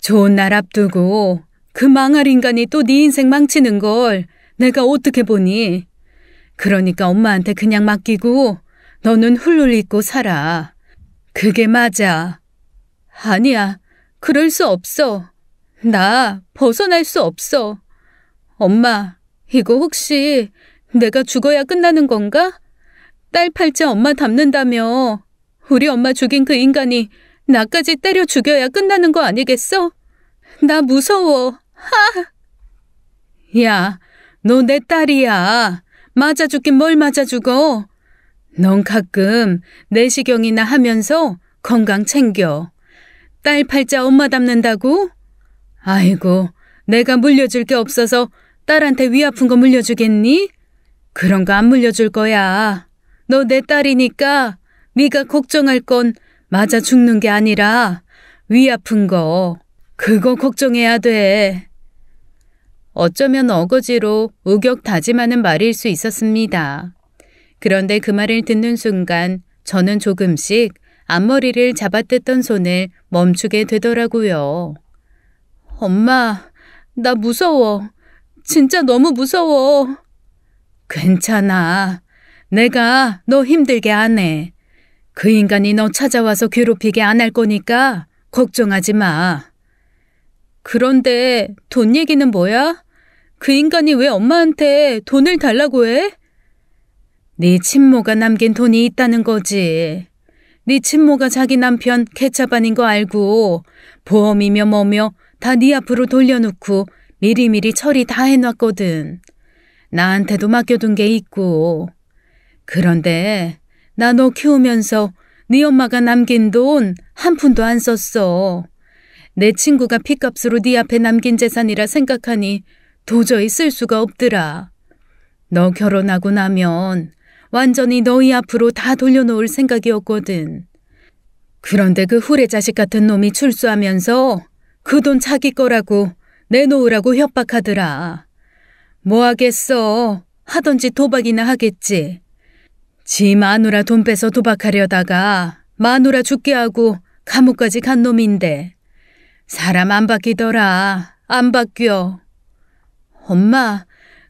좋은 날 앞두고 그 망할 인간이 또 네 인생 망치는 걸 내가 어떻게 보니. 그러니까 엄마한테 그냥 맡기고 너는 훌훌 잊고 살아. 그게 맞아. 아니야, 그럴 수 없어. 나 벗어날 수 없어. 엄마, 이거 혹시 내가 죽어야 끝나는 건가? 딸 팔자 엄마 닮는다며 우리 엄마 죽인 그 인간이 나까지 때려 죽여야 끝나는 거 아니겠어? 나 무서워. 하! 야, 너 내 딸이야. 맞아 죽긴 뭘 맞아 죽어. 넌 가끔 내시경이나 하면서 건강 챙겨. 딸 팔자 엄마 닮는다고? 아이고, 내가 물려줄 게 없어서 딸한테 위 아픈 거 물려주겠니? 그런 거 안 물려줄 거야. 너 내 딸이니까 네가 걱정할 건 맞아 죽는 게 아니라 위 아픈 거, 그거 걱정해야 돼. 어쩌면 어거지로 우격다짐하는 말일 수 있었습니다. 그런데 그 말을 듣는 순간 저는 조금씩 앞머리를 잡아뜯던 손을 멈추게 되더라고요. 엄마, 나 무서워. 진짜 너무 무서워. 괜찮아. 내가 너 힘들게 안 해. 그 인간이 너 찾아와서 괴롭히게 안 할 거니까 걱정하지 마. 그런데 돈 얘기는 뭐야? 그 인간이 왜 엄마한테 돈을 달라고 해? 네 친모가 남긴 돈이 있다는 거지. 네 친모가 자기 남편 개차반인 거 알고 보험이며 뭐며 다 네 앞으로 돌려놓고 미리미리 처리 다 해놨거든. 나한테도 맡겨둔 게 있고. 그런데 나 너 키우면서 네 엄마가 남긴 돈 한 푼도 안 썼어. 내 친구가 핏값으로 네 앞에 남긴 재산이라 생각하니 도저히 쓸 수가 없더라. 너 결혼하고 나면 완전히 너희 앞으로 다 돌려놓을 생각이었거든. 그런데 그 후레자식 같은 놈이 출소하면서 그 돈 자기 거라고 내놓으라고 협박하더라. 뭐 하겠어. 하던 짓 도박이나 하겠지. 지 마누라 돈 빼서 도박하려다가 마누라 죽게 하고 감옥까지 간 놈인데 사람 안 바뀌더라. 안 바뀌어. 엄마,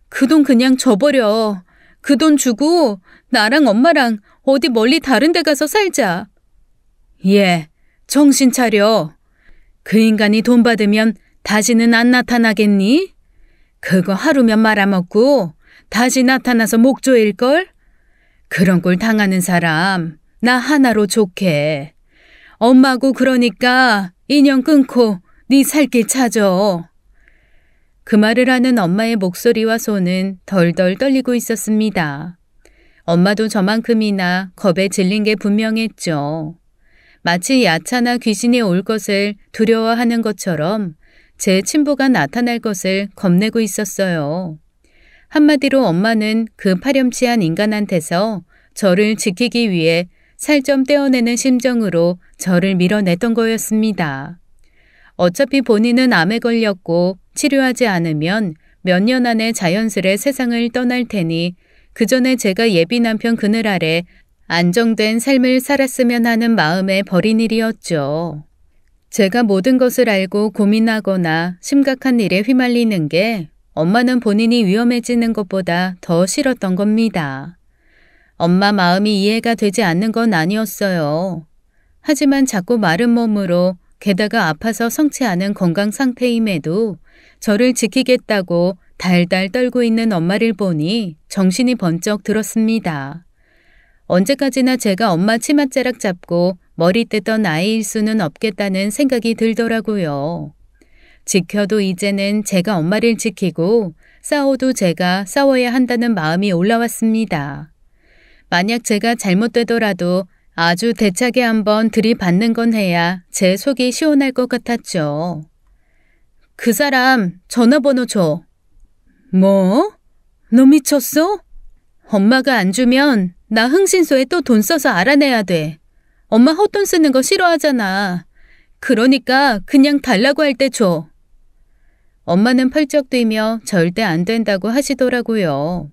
그 돈 그냥 줘버려. 그 돈 주고 나랑 엄마랑 어디 멀리 다른 데 가서 살자. 예, 정신 차려. 그 인간이 돈 받으면 다시는 안 나타나겠니? 그거 하루면 말아먹고 다시 나타나서 목 조일걸? 그런 꼴 당하는 사람 나 하나로 좋게. 엄마고 그러니까 인연 끊고 네 살 길 찾어. 그 말을 하는 엄마의 목소리와 손은 덜덜 떨리고 있었습니다. 엄마도 저만큼이나 겁에 질린 게 분명했죠. 마치 야차나 귀신이 올 것을 두려워하는 것처럼 제 친부가 나타날 것을 겁내고 있었어요. 한마디로 엄마는 그 파렴치한 인간한테서 저를 지키기 위해 살 좀 떼어내는 심정으로 저를 밀어냈던 거였습니다. 어차피 본인은 암에 걸렸고 치료하지 않으면 몇 년 안에 자연스레 세상을 떠날 테니 그 전에 제가 예비 남편 그늘 아래 안정된 삶을 살았으면 하는 마음에 버린 일이었죠. 제가 모든 것을 알고 고민하거나 심각한 일에 휘말리는 게 엄마는 본인이 위험해지는 것보다 더 싫었던 겁니다. 엄마 마음이 이해가 되지 않는 건 아니었어요. 하지만 자꾸 마른 몸으로 게다가 아파서 성치 않은 건강 상태임에도 저를 지키겠다고 달달 떨고 있는 엄마를 보니 정신이 번쩍 들었습니다. 언제까지나 제가 엄마 치맛자락 잡고 머리 떼던 아이일 수는 없겠다는 생각이 들더라고요. 지켜도 이제는 제가 엄마를 지키고 싸워도 제가 싸워야 한다는 마음이 올라왔습니다. 만약 제가 잘못되더라도 아주 대차게 한번 들이받는 건 해야 제 속이 시원할 것 같았죠. 그 사람 전화번호 줘. 뭐? 너 미쳤어? 엄마가 안 주면 나 흥신소에 또 돈 써서 알아내야 돼. 엄마 헛돈 쓰는 거 싫어하잖아. 그러니까 그냥 달라고 할 때 줘. 엄마는 펄쩍 뛰며 절대 안 된다고 하시더라고요.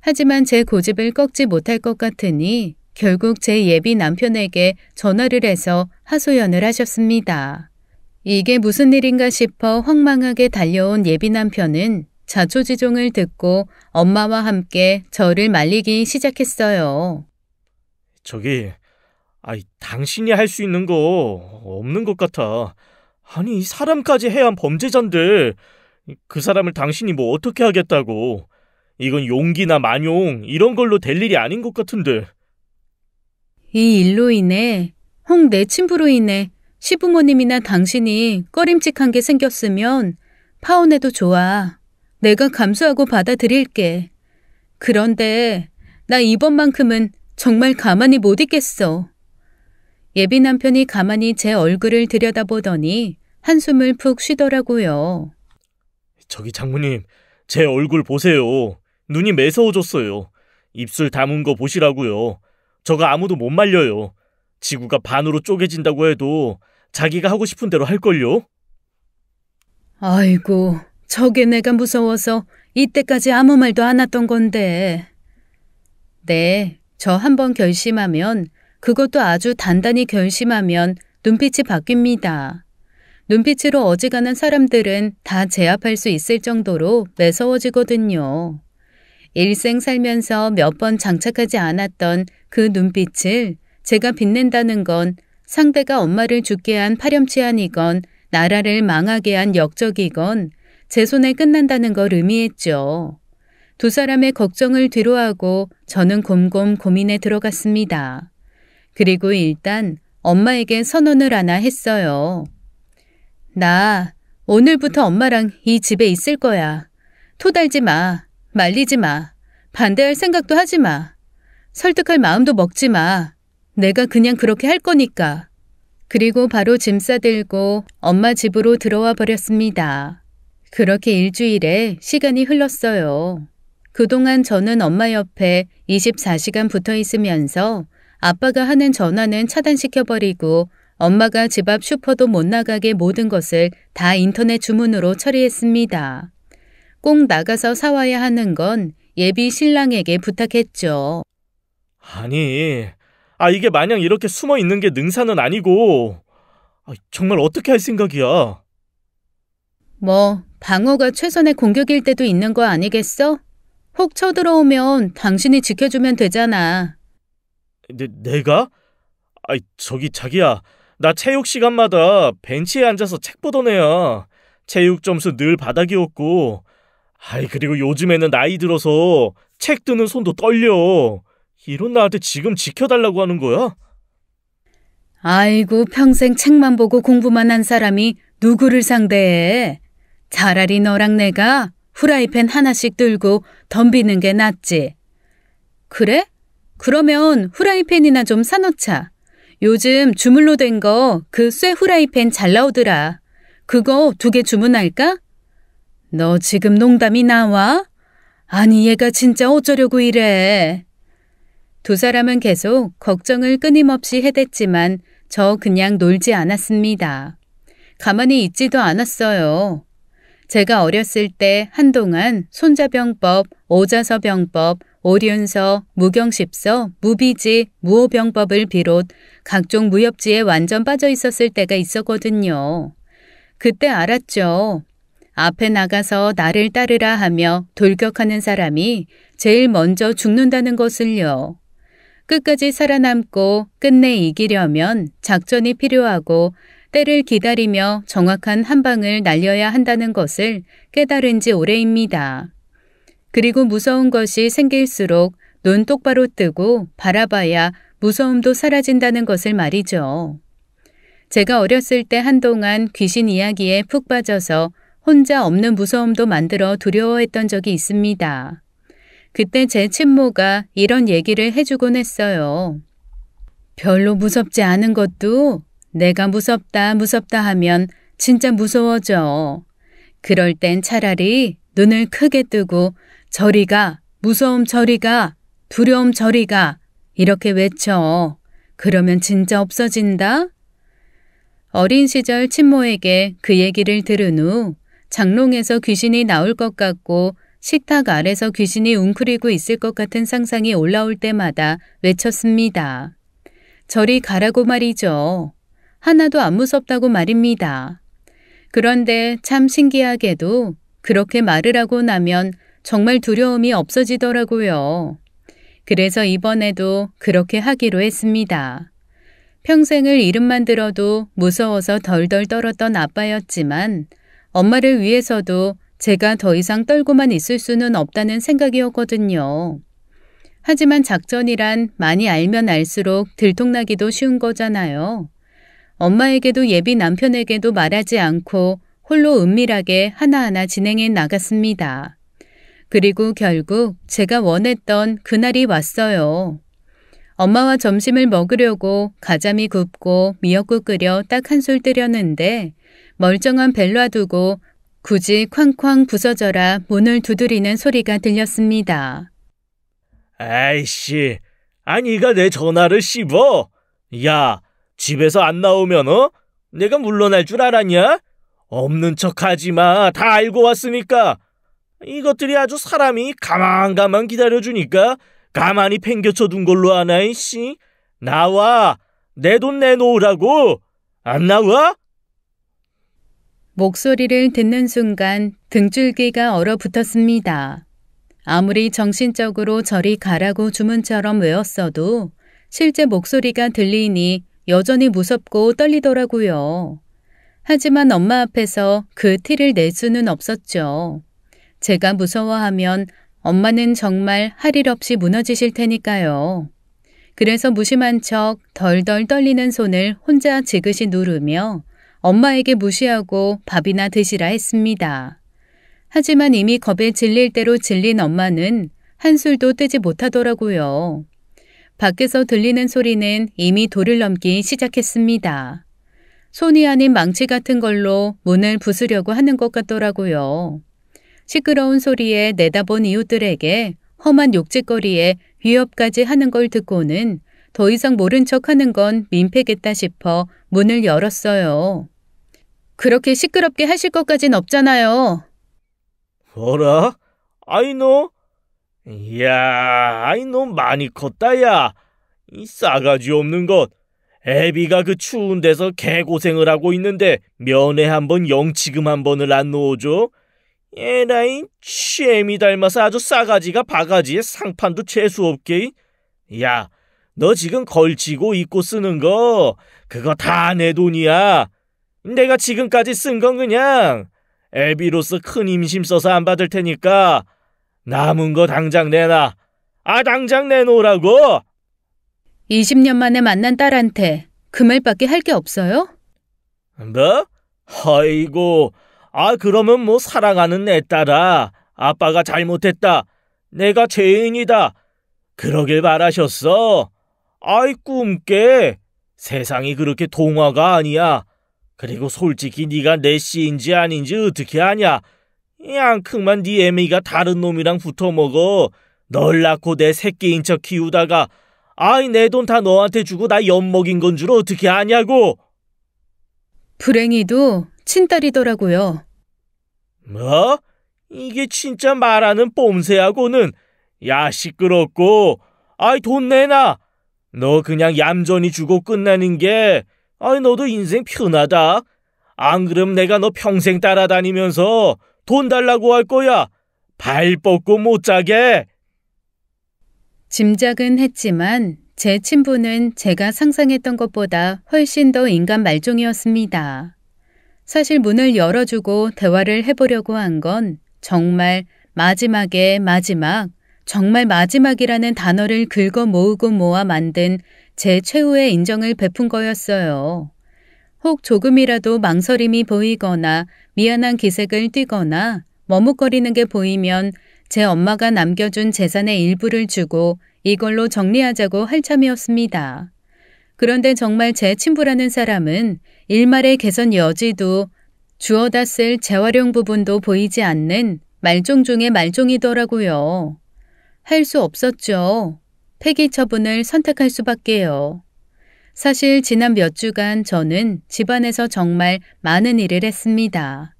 하지만 제 고집을 꺾지 못할 것 같으니 결국 제 예비 남편에게 전화를 해서 하소연을 하셨습니다. 이게 무슨 일인가 싶어 황망하게 달려온 예비 남편은 자초지종을 듣고 엄마와 함께 저를 말리기 시작했어요. 당신이 할 수 있는 거 없는 것 같아. 아니, 이 사람까지 해한 범죄자인데 그 사람을 당신이 뭐 어떻게 하겠다고. 이건 용기나 만용 이런 걸로 될 일이 아닌 것 같은데. 이 일로 인해 혹 내 친부로 인해 시부모님이나 당신이 꺼림칙한 게 생겼으면 파혼해도 좋아. 내가 감수하고 받아들일게. 그런데 나 이번만큼은 정말 가만히 못 있겠어. 예비 남편이 가만히 제 얼굴을 들여다보더니 한숨을 푹 쉬더라고요. 장모님, 제 얼굴 보세요. 눈이 매서워졌어요. 입술 다문 거 보시라고요. 저가 아무도 못 말려요. 지구가 반으로 쪼개진다고 해도 자기가 하고 싶은 대로 할걸요? 아이고, 저게 내가 무서워서 이때까지 아무 말도 안 했던 건데. 네, 저 한번 결심하면, 그것도 아주 단단히 결심하면 눈빛이 바뀝니다. 눈빛으로 어지간한 사람들은 다 제압할 수 있을 정도로 매서워지거든요. 일생 살면서 몇 번 장착하지 않았던 그 눈빛을 제가 빛낸다는 건 상대가 엄마를 죽게 한 파렴치한이건 나라를 망하게 한 역적이건 제 손에 끝난다는 걸 의미했죠. 두 사람의 걱정을 뒤로하고 저는 곰곰 고민에 들어갔습니다. 그리고 일단 엄마에게 선언을 하나 했어요. 나 오늘부터 엄마랑 이 집에 있을 거야. 토달지 마. 말리지 마. 반대할 생각도 하지 마. 설득할 마음도 먹지 마. 내가 그냥 그렇게 할 거니까. 그리고 바로 짐 싸들고 엄마 집으로 들어와 버렸습니다. 그렇게 일주일에 시간이 흘렀어요. 그동안 저는 엄마 옆에 24시간 붙어 있으면서 아빠가 하는 전화는 차단시켜버리고 엄마가 집 앞 슈퍼도 못 나가게 모든 것을 다 인터넷 주문으로 처리했습니다. 꼭 나가서 사와야 하는 건 예비 신랑에게 부탁했죠. 아니, 이게 마냥 이렇게 숨어 있는 게 능사는 아니고, 정말 어떻게 할 생각이야? 방어가 최선의 공격일 때도 있는 거 아니겠어? 혹 쳐들어오면 당신이 지켜주면 되잖아. 내가? 저기 자기야, 나 체육 시간마다 벤치에 앉아서 책 보던 애야. 체육 점수 늘 바닥이었고, 그리고 요즘에는 나이 들어서 책 드는 손도 떨려. 이런 나한테 지금 지켜달라고 하는 거야? 아이고, 평생 책만 보고 공부만 한 사람이 누구를 상대해? 차라리 너랑 내가 후라이팬 하나씩 들고 덤비는 게 낫지. 그래? 그러면 후라이팬이나 좀 사놓자. 요즘 주물로 된 거 그 쇠 후라이팬 잘 나오더라. 그거 2개 주문할까? 너 지금 농담이 나와? 아니, 얘가 진짜 어쩌려고 이래. 두 사람은 계속 걱정을 끊임없이 해댔지만 저 그냥 놀지 않았습니다. 가만히 있지도 않았어요. 제가 어렸을 때 한동안 손자병법, 오자서병법, 오륜서, 무경십서, 무비지, 무호병법을 비롯 각종 무협지에 완전 빠져 있었을 때가 있었거든요. 그때 알았죠. 앞에 나가서 나를 따르라 하며 돌격하는 사람이 제일 먼저 죽는다는 것을요. 끝까지 살아남고 끝내 이기려면 작전이 필요하고 때를 기다리며 정확한 한 방을 날려야 한다는 것을 깨달은 지 오래입니다. 그리고 무서운 것이 생길수록 눈 똑바로 뜨고 바라봐야 무서움도 사라진다는 것을 말이죠. 제가 어렸을 때 한동안 귀신 이야기에 푹 빠져서 혼자 없는 무서움도 만들어 두려워했던 적이 있습니다. 그때 제 친모가 이런 얘기를 해주곤 했어요. 별로 무섭지 않은 것도 내가 무섭다 하면 진짜 무서워져. 그럴 땐 차라리 눈을 크게 뜨고 저리 가, 무서움 저리 가, 두려움 저리 가 이렇게 외쳐. 그러면 진짜 없어진다? 어린 시절 친모에게 그 얘기를 들은 후 장롱에서 귀신이 나올 것 같고 식탁 아래서 귀신이 웅크리고 있을 것 같은 상상이 올라올 때마다 외쳤습니다. 저리 가라고 말이죠. 하나도 안 무섭다고 말입니다. 그런데 참 신기하게도 그렇게 말을 하고 나면 정말 두려움이 없어지더라고요. 그래서 이번에도 그렇게 하기로 했습니다. 평생을 이름만 들어도 무서워서 덜덜 떨었던 아빠였지만 엄마를 위해서도 제가 더 이상 떨고만 있을 수는 없다는 생각이었거든요. 하지만 작전이란 많이 알면 알수록 들통나기도 쉬운 거잖아요. 엄마에게도 예비 남편에게도 말하지 않고 홀로 은밀하게 하나하나 진행해 나갔습니다. 그리고 결국 제가 원했던 그날이 왔어요. 엄마와 점심을 먹으려고 가자미 굽고 미역국 끓여 딱 한술 뜨렸는데 멀쩡한 벨 놔두고 굳이 쾅쾅 부서져라 문을 두드리는 소리가 들렸습니다. 아이씨, 아니가 내 전화를 씹어? 야, 집에서 안 나오면 내가 물러날 줄 알았냐? 없는 척하지 마. 다 알고 왔으니까. 이것들이 아주 사람이 가만 기다려주니까 가만히 팽겨쳐 둔 걸로 아나, 이씨. 나와. 내 돈 내놓으라고. 안 나와? 목소리를 듣는 순간 등줄기가 얼어붙었습니다. 아무리 정신적으로 저리 가라고 주문처럼 외웠어도 실제 목소리가 들리니 여전히 무섭고 떨리더라고요. 하지만 엄마 앞에서 그 티를 낼 수는 없었죠. 제가 무서워하면 엄마는 정말 할 일 없이 무너지실 테니까요. 그래서 무심한 척 덜덜 떨리는 손을 혼자 지그시 누르며 엄마에게 무시하고 밥이나 드시라 했습니다. 하지만 이미 겁에 질릴 대로 질린 엄마는 한술도 뜨지 못하더라고요. 밖에서 들리는 소리는 이미 도를 넘기 시작했습니다. 손이 아닌 망치 같은 걸로 문을 부수려고 하는 것 같더라고요. 시끄러운 소리에 내다본 이웃들에게 험한 욕짓거리에 위협까지 하는 걸 듣고는 더 이상 모른 척하는 건 민폐겠다 싶어 문을 열었어요. 그렇게 시끄럽게 하실 것까진 없잖아요. 뭐라? 아이 너? 이야, 아이 너 많이 컸다 야. 이 싸가지 없는 것. 애비가 그 추운 데서 개고생을 하고 있는데 면회 한번 영치금 한 번을 안 넣어줘? 에라이 취애미 닮아서 아주 싸가지가 바가지에 상판도 재수없게. 야, 너 지금 걸치고 입고 쓰는 거 그거 다 내 돈이야. 내가 지금까지 쓴 건 그냥 애비로서 큰 임심 써서 안 받을 테니까 남은 거 당장 내놔. 당장 내놓으라고. 20년 만에 만난 딸한테 그 말밖에 할 게 없어요? 뭐? 아이고, 그러면 뭐 사랑하는 내 딸아, 아빠가 잘못했다. 내가 죄인이다. 그러길 바라셨어. 아이 꿈깨. 세상이 그렇게 동화가 아니야. 그리고 솔직히 네가 내 씨인지 아닌지 어떻게 아냐? 양큼만 네 애미가 다른 놈이랑 붙어먹어. 널 낳고 내 새끼인 척 키우다가 내 돈 다 너한테 주고 나 엿먹인 건 줄 어떻게 아냐고. 불행히도 친딸이더라고요. 뭐? 이게 진짜 말하는 뽐새하고는. 야 시끄럽고. 돈 내놔. 너 그냥 얌전히 주고 끝나는 게 너도 인생 편하다. 안 그럼 내가 너 평생 따라다니면서 돈 달라고 할 거야. 발 뻗고 못 자게. 짐작은 했지만 제 친부는 제가 상상했던 것보다 훨씬 더 인간 말종이었습니다. 사실 문을 열어주고 대화를 해보려고 한 건 정말 마지막에 마지막, 정말 마지막이라는 단어를 긁어 모으고 모아 만든 제 최후의 인정을 베푼 거였어요. 혹 조금이라도 망설임이 보이거나 미안한 기색을 띠거나 머뭇거리는 게 보이면 제 엄마가 남겨준 재산의 일부를 주고 이걸로 정리하자고 할 참이었습니다. 그런데 정말 제 친부라는 사람은 일말의 개선 여지도 주워다 쓸 재활용 부분도 보이지 않는 말종 중의 말종이더라고요. 할 수 없었죠. 폐기 처분을 선택할 수밖에요. 사실 지난 몇 주간 저는 집안에서 정말 많은 일을 했습니다.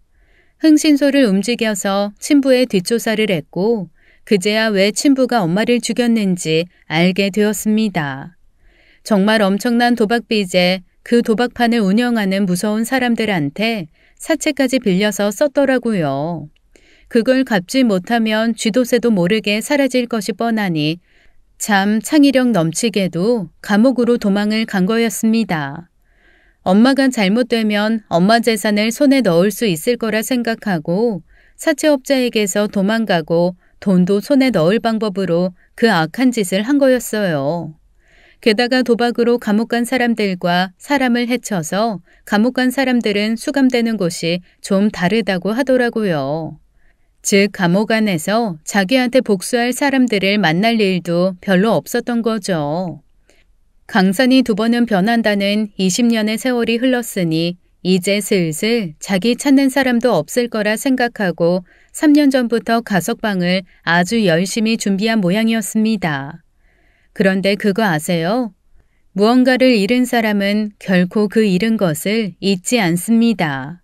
흥신소를 움직여서 친부의 뒷조사를 했고 그제야 왜 친부가 엄마를 죽였는지 알게 되었습니다. 정말 엄청난 도박빚에 그 도박판을 운영하는 무서운 사람들한테 사채까지 빌려서 썼더라고요. 그걸 갚지 못하면 쥐도새도 모르게 사라질 것이 뻔하니 참 창의력 넘치게도 감옥으로 도망을 간 거였습니다. 엄마가 잘못되면 엄마 재산을 손에 넣을 수 있을 거라 생각하고 사채업자에게서 도망가고 돈도 손에 넣을 방법으로 그 악한 짓을 한 거였어요. 게다가 도박으로 감옥 간 사람들과 사람을 해쳐서 감옥 간 사람들은 수감되는 곳이 좀 다르다고 하더라고요. 즉 감옥 안에서 자기한테 복수할 사람들을 만날 일도 별로 없었던 거죠. 강산이 2번은 변한다는 20년의 세월이 흘렀으니 이제 슬슬 자기 찾는 사람도 없을 거라 생각하고 3년 전부터 가석방을 아주 열심히 준비한 모양이었습니다. 그런데 그거 아세요? 무언가를 잃은 사람은 결코 그 잃은 것을 잊지 않습니다.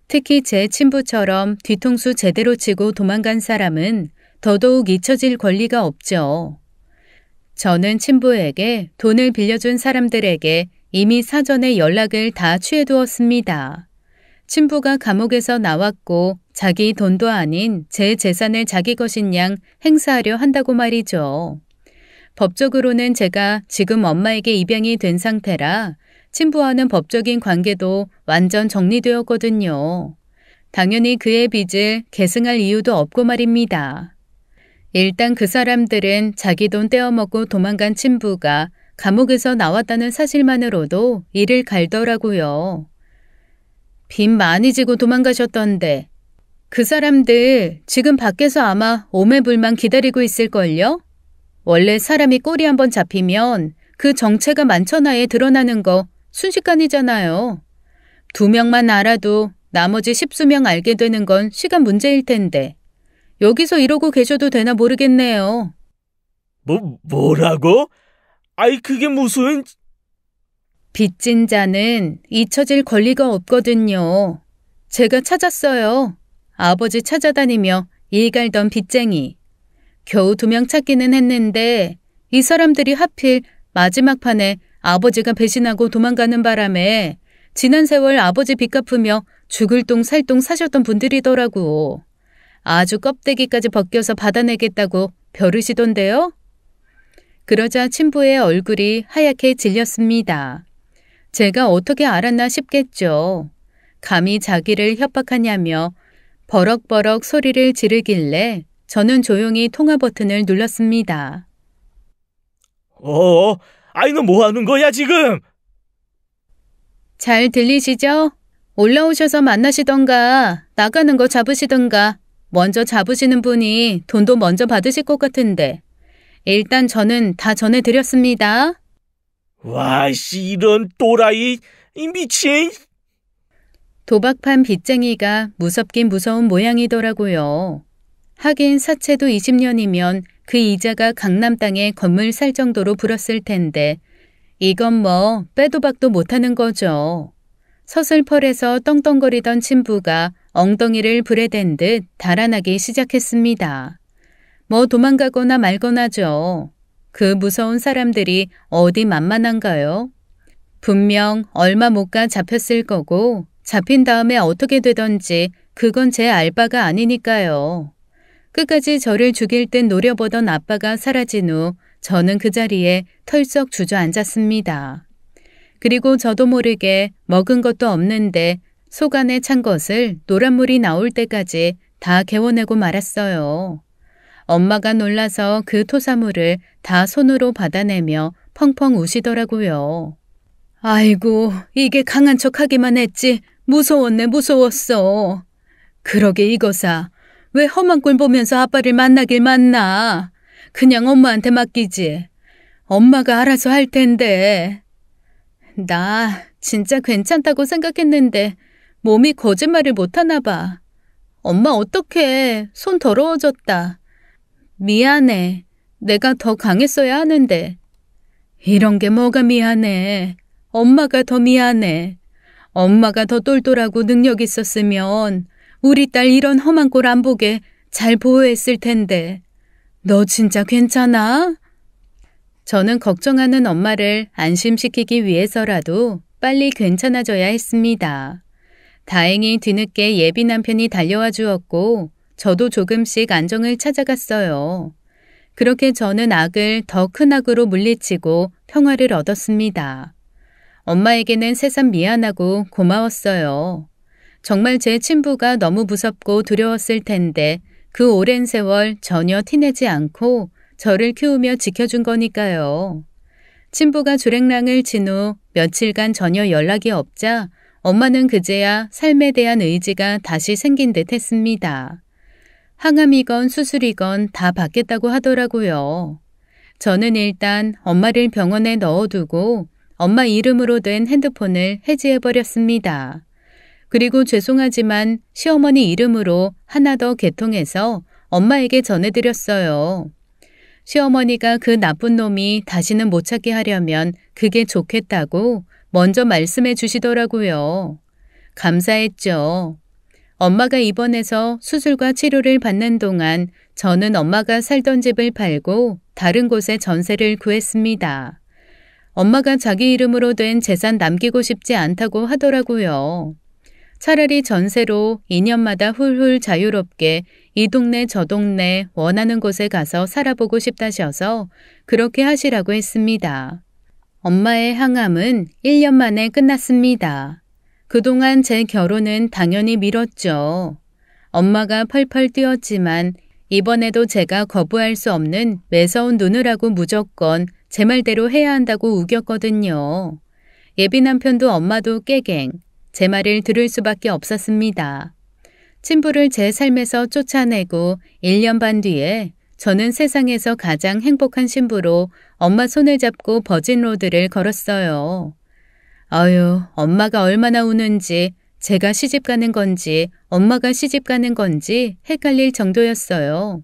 특히 제 친부처럼 뒤통수 제대로 치고 도망간 사람은 더더욱 잊혀질 권리가 없죠. 저는 친부에게 돈을 빌려준 사람들에게 이미 사전에 연락을 다 취해두었습니다. 친부가 감옥에서 나왔고 자기 돈도 아닌 제 재산을 자기 것인 양 행사하려 한다고 말이죠. 법적으로는 제가 지금 엄마에게 입양이 된 상태라 친부와는 법적인 관계도 완전 정리되었거든요. 당연히 그의 빚을 계승할 이유도 없고 말입니다. 일단 그 사람들은 자기 돈 떼어먹고 도망간 친부가 감옥에서 나왔다는 사실만으로도 이를 갈더라고요. 빚 많이 지고 도망가셨던데 그 사람들 지금 밖에서 아마 오매불만 기다리고 있을걸요? 원래 사람이 꼬리 한번 잡히면 그 정체가 만천하에 드러나는 거 순식간이잖아요. 2명만 알아도 나머지 10수명 알게 되는 건 시간 문제일 텐데 여기서 이러고 계셔도 되나 모르겠네요. 뭐라고? 아이 그게 무슨... 빚진 자는 잊혀질 권리가 없거든요. 제가 찾았어요. 아버지 찾아다니며 일갈던 빚쟁이. 겨우 2명 찾기는 했는데 이 사람들이 하필 마지막 판에 아버지가 배신하고 도망가는 바람에 지난 세월 아버지 빚 갚으며 죽을 똥 살 똥 사셨던 분들이더라고. 아주 껍데기까지 벗겨서 받아내겠다고 벼르시던데요. 그러자 친부의 얼굴이 하얗게 질렸습니다. 제가 어떻게 알았나 싶겠죠. 감히 자기를 협박하냐며 버럭버럭 소리를 지르길래 저는 조용히 통화 버튼을 눌렀습니다. 아이 너 뭐 하는 거야 지금? 잘 들리시죠? 올라오셔서 만나시던가 나가는 거 잡으시던가 먼저 잡으시는 분이 돈도 먼저 받으실 것 같은데 일단 저는 다 전해드렸습니다. 와씨 이런 또라이 이 미친. 도박판 빚쟁이가 무섭긴 무서운 모양이더라고요. 하긴 사채도 20년이면 그 이자가 강남 땅에 건물 살 정도로 불었을 텐데 이건 뭐 빼도 박도 못하는 거죠. 서슬펄에서 떵떵거리던 친부가 엉덩이를 불에 댄 듯 달아나기 시작했습니다. 뭐 도망가거나 말거나죠. 그 무서운 사람들이 어디 만만한가요? 분명 얼마 못 가 잡혔을 거고 잡힌 다음에 어떻게 되던지 그건 제 알바가 아니니까요. 끝까지 저를 죽일 듯 노려보던 아빠가 사라진 후 저는 그 자리에 털썩 주저앉았습니다. 그리고 저도 모르게 먹은 것도 없는데 속 안에 찬 것을 노란물이 나올 때까지 다 개워내고 말았어요. 엄마가 놀라서 그 토사물을 다 손으로 받아내며 펑펑 우시더라고요. 아이고, 이게 강한 척하기만 했지 무서웠네 무서웠어. 그러게 이거사. 왜 험한 꼴 보면서 아빠를 만나길 만나. 그냥 엄마한테 맡기지. 엄마가 알아서 할 텐데. 나 진짜 괜찮다고 생각했는데 몸이 거짓말을 못하나 봐. 엄마 어떡해. 손 더러워졌다. 미안해. 내가 더 강했어야 하는데. 이런 게 뭐가 미안해. 엄마가 더 미안해. 엄마가 더 똘똘하고 능력 있었으면 우리 딸 이런 험한 꼴 안 보게 잘 보호했을 텐데. 너 진짜 괜찮아? 저는 걱정하는 엄마를 안심시키기 위해서라도 빨리 괜찮아져야 했습니다. 다행히 뒤늦게 예비 남편이 달려와 주었고 저도 조금씩 안정을 찾아갔어요. 그렇게 저는 악을 더 큰 악으로 물리치고 평화를 얻었습니다. 엄마에게는 새삼 미안하고 고마웠어요. 정말 제 친부가 너무 무섭고 두려웠을 텐데 그 오랜 세월 전혀 티내지 않고 저를 키우며 지켜준 거니까요. 친부가 주랭랑을 친 후 며칠간 전혀 연락이 없자 엄마는 그제야 삶에 대한 의지가 다시 생긴 듯 했습니다. 항암이건 수술이건 다 받겠다고 하더라고요. 저는 일단 엄마를 병원에 넣어두고 엄마 이름으로 된 핸드폰을 해지해버렸습니다. 그리고 죄송하지만 시어머니 이름으로 하나 더 개통해서 엄마에게 전해드렸어요. 시어머니가 그 나쁜 놈이 다시는 못 찾게 하려면 그게 좋겠다고 먼저 말씀해 주시더라고요. 감사했죠. 엄마가 입원해서 수술과 치료를 받는 동안 저는 엄마가 살던 집을 팔고 다른 곳에 전세를 구했습니다. 엄마가 자기 이름으로 된 재산 남기고 싶지 않다고 하더라고요. 차라리 전세로 2년마다 훌훌 자유롭게 이 동네 저 동네 원하는 곳에 가서 살아보고 싶다셔서 그렇게 하시라고 했습니다. 엄마의 항암은 1년 만에 끝났습니다. 그동안 제 결혼은 당연히 미뤘죠. 엄마가 펄펄 뛰었지만 이번에도 제가 거부할 수 없는 매서운 눈으라고 무조건 제 말대로 해야 한다고 우겼거든요. 예비 남편도 엄마도 깨갱, 제 말을 들을 수밖에 없었습니다. 친부를 제 삶에서 쫓아내고 1년 반 뒤에 저는 세상에서 가장 행복한 신부로 엄마 손을 잡고 버진로드를 걸었어요. 아유, 엄마가 얼마나 우는지, 제가 시집 가는 건지, 엄마가 시집 가는 건지 헷갈릴 정도였어요.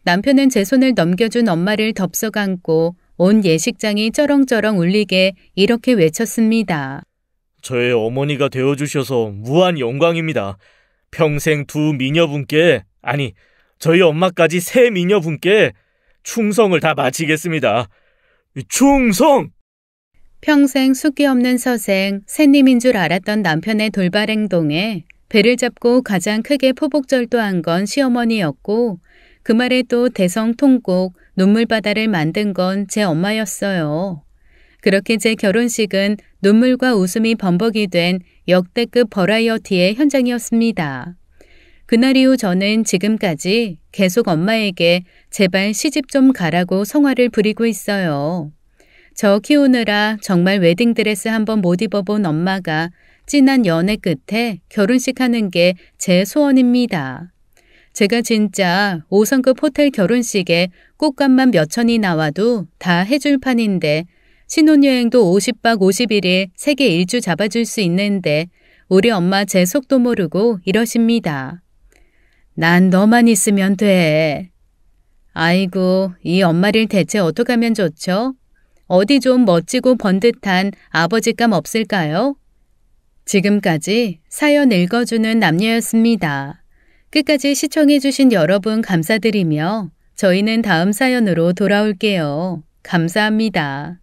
남편은 제 손을 넘겨준 엄마를 덥석 안고 온 예식장이 쩌렁쩌렁 울리게 이렇게 외쳤습니다. 저의 어머니가 되어주셔서 무한 영광입니다. 평생 두 미녀분께, 아니, 저희 엄마까지 세 미녀분께 충성을 다 바치겠습니다. 충성! 평생 숫기 없는 서생, 새님인 줄 알았던 남편의 돌발 행동에 배를 잡고 가장 크게 포복절도한 건 시어머니였고 그 말에 또 대성통곡, 눈물바다를 만든 건 제 엄마였어요. 그렇게 제 결혼식은 눈물과 웃음이 범벅이 된 역대급 버라이어티의 현장이었습니다. 그날 이후 저는 지금까지 계속 엄마에게 제발 시집 좀 가라고 성화를 부리고 있어요. 저 키우느라 정말 웨딩드레스 한번 못 입어본 엄마가 진한 연애 끝에 결혼식 하는 게 제 소원입니다. 제가 진짜 5성급 호텔 결혼식에 꽃값만 몇 천이 나와도 다 해줄 판인데 신혼여행도 50박 51일 세계 일주 잡아줄 수 있는데 우리 엄마 제 속도 모르고 이러십니다. 난 너만 있으면 돼. 아이고, 이 엄마를 대체 어떻게 하면 좋죠? 어디 좀 멋지고 번듯한 아버지감 없을까요? 지금까지 사연 읽어주는 남녀였습니다. 끝까지 시청해주신 여러분 감사드리며 저희는 다음 사연으로 돌아올게요. 감사합니다.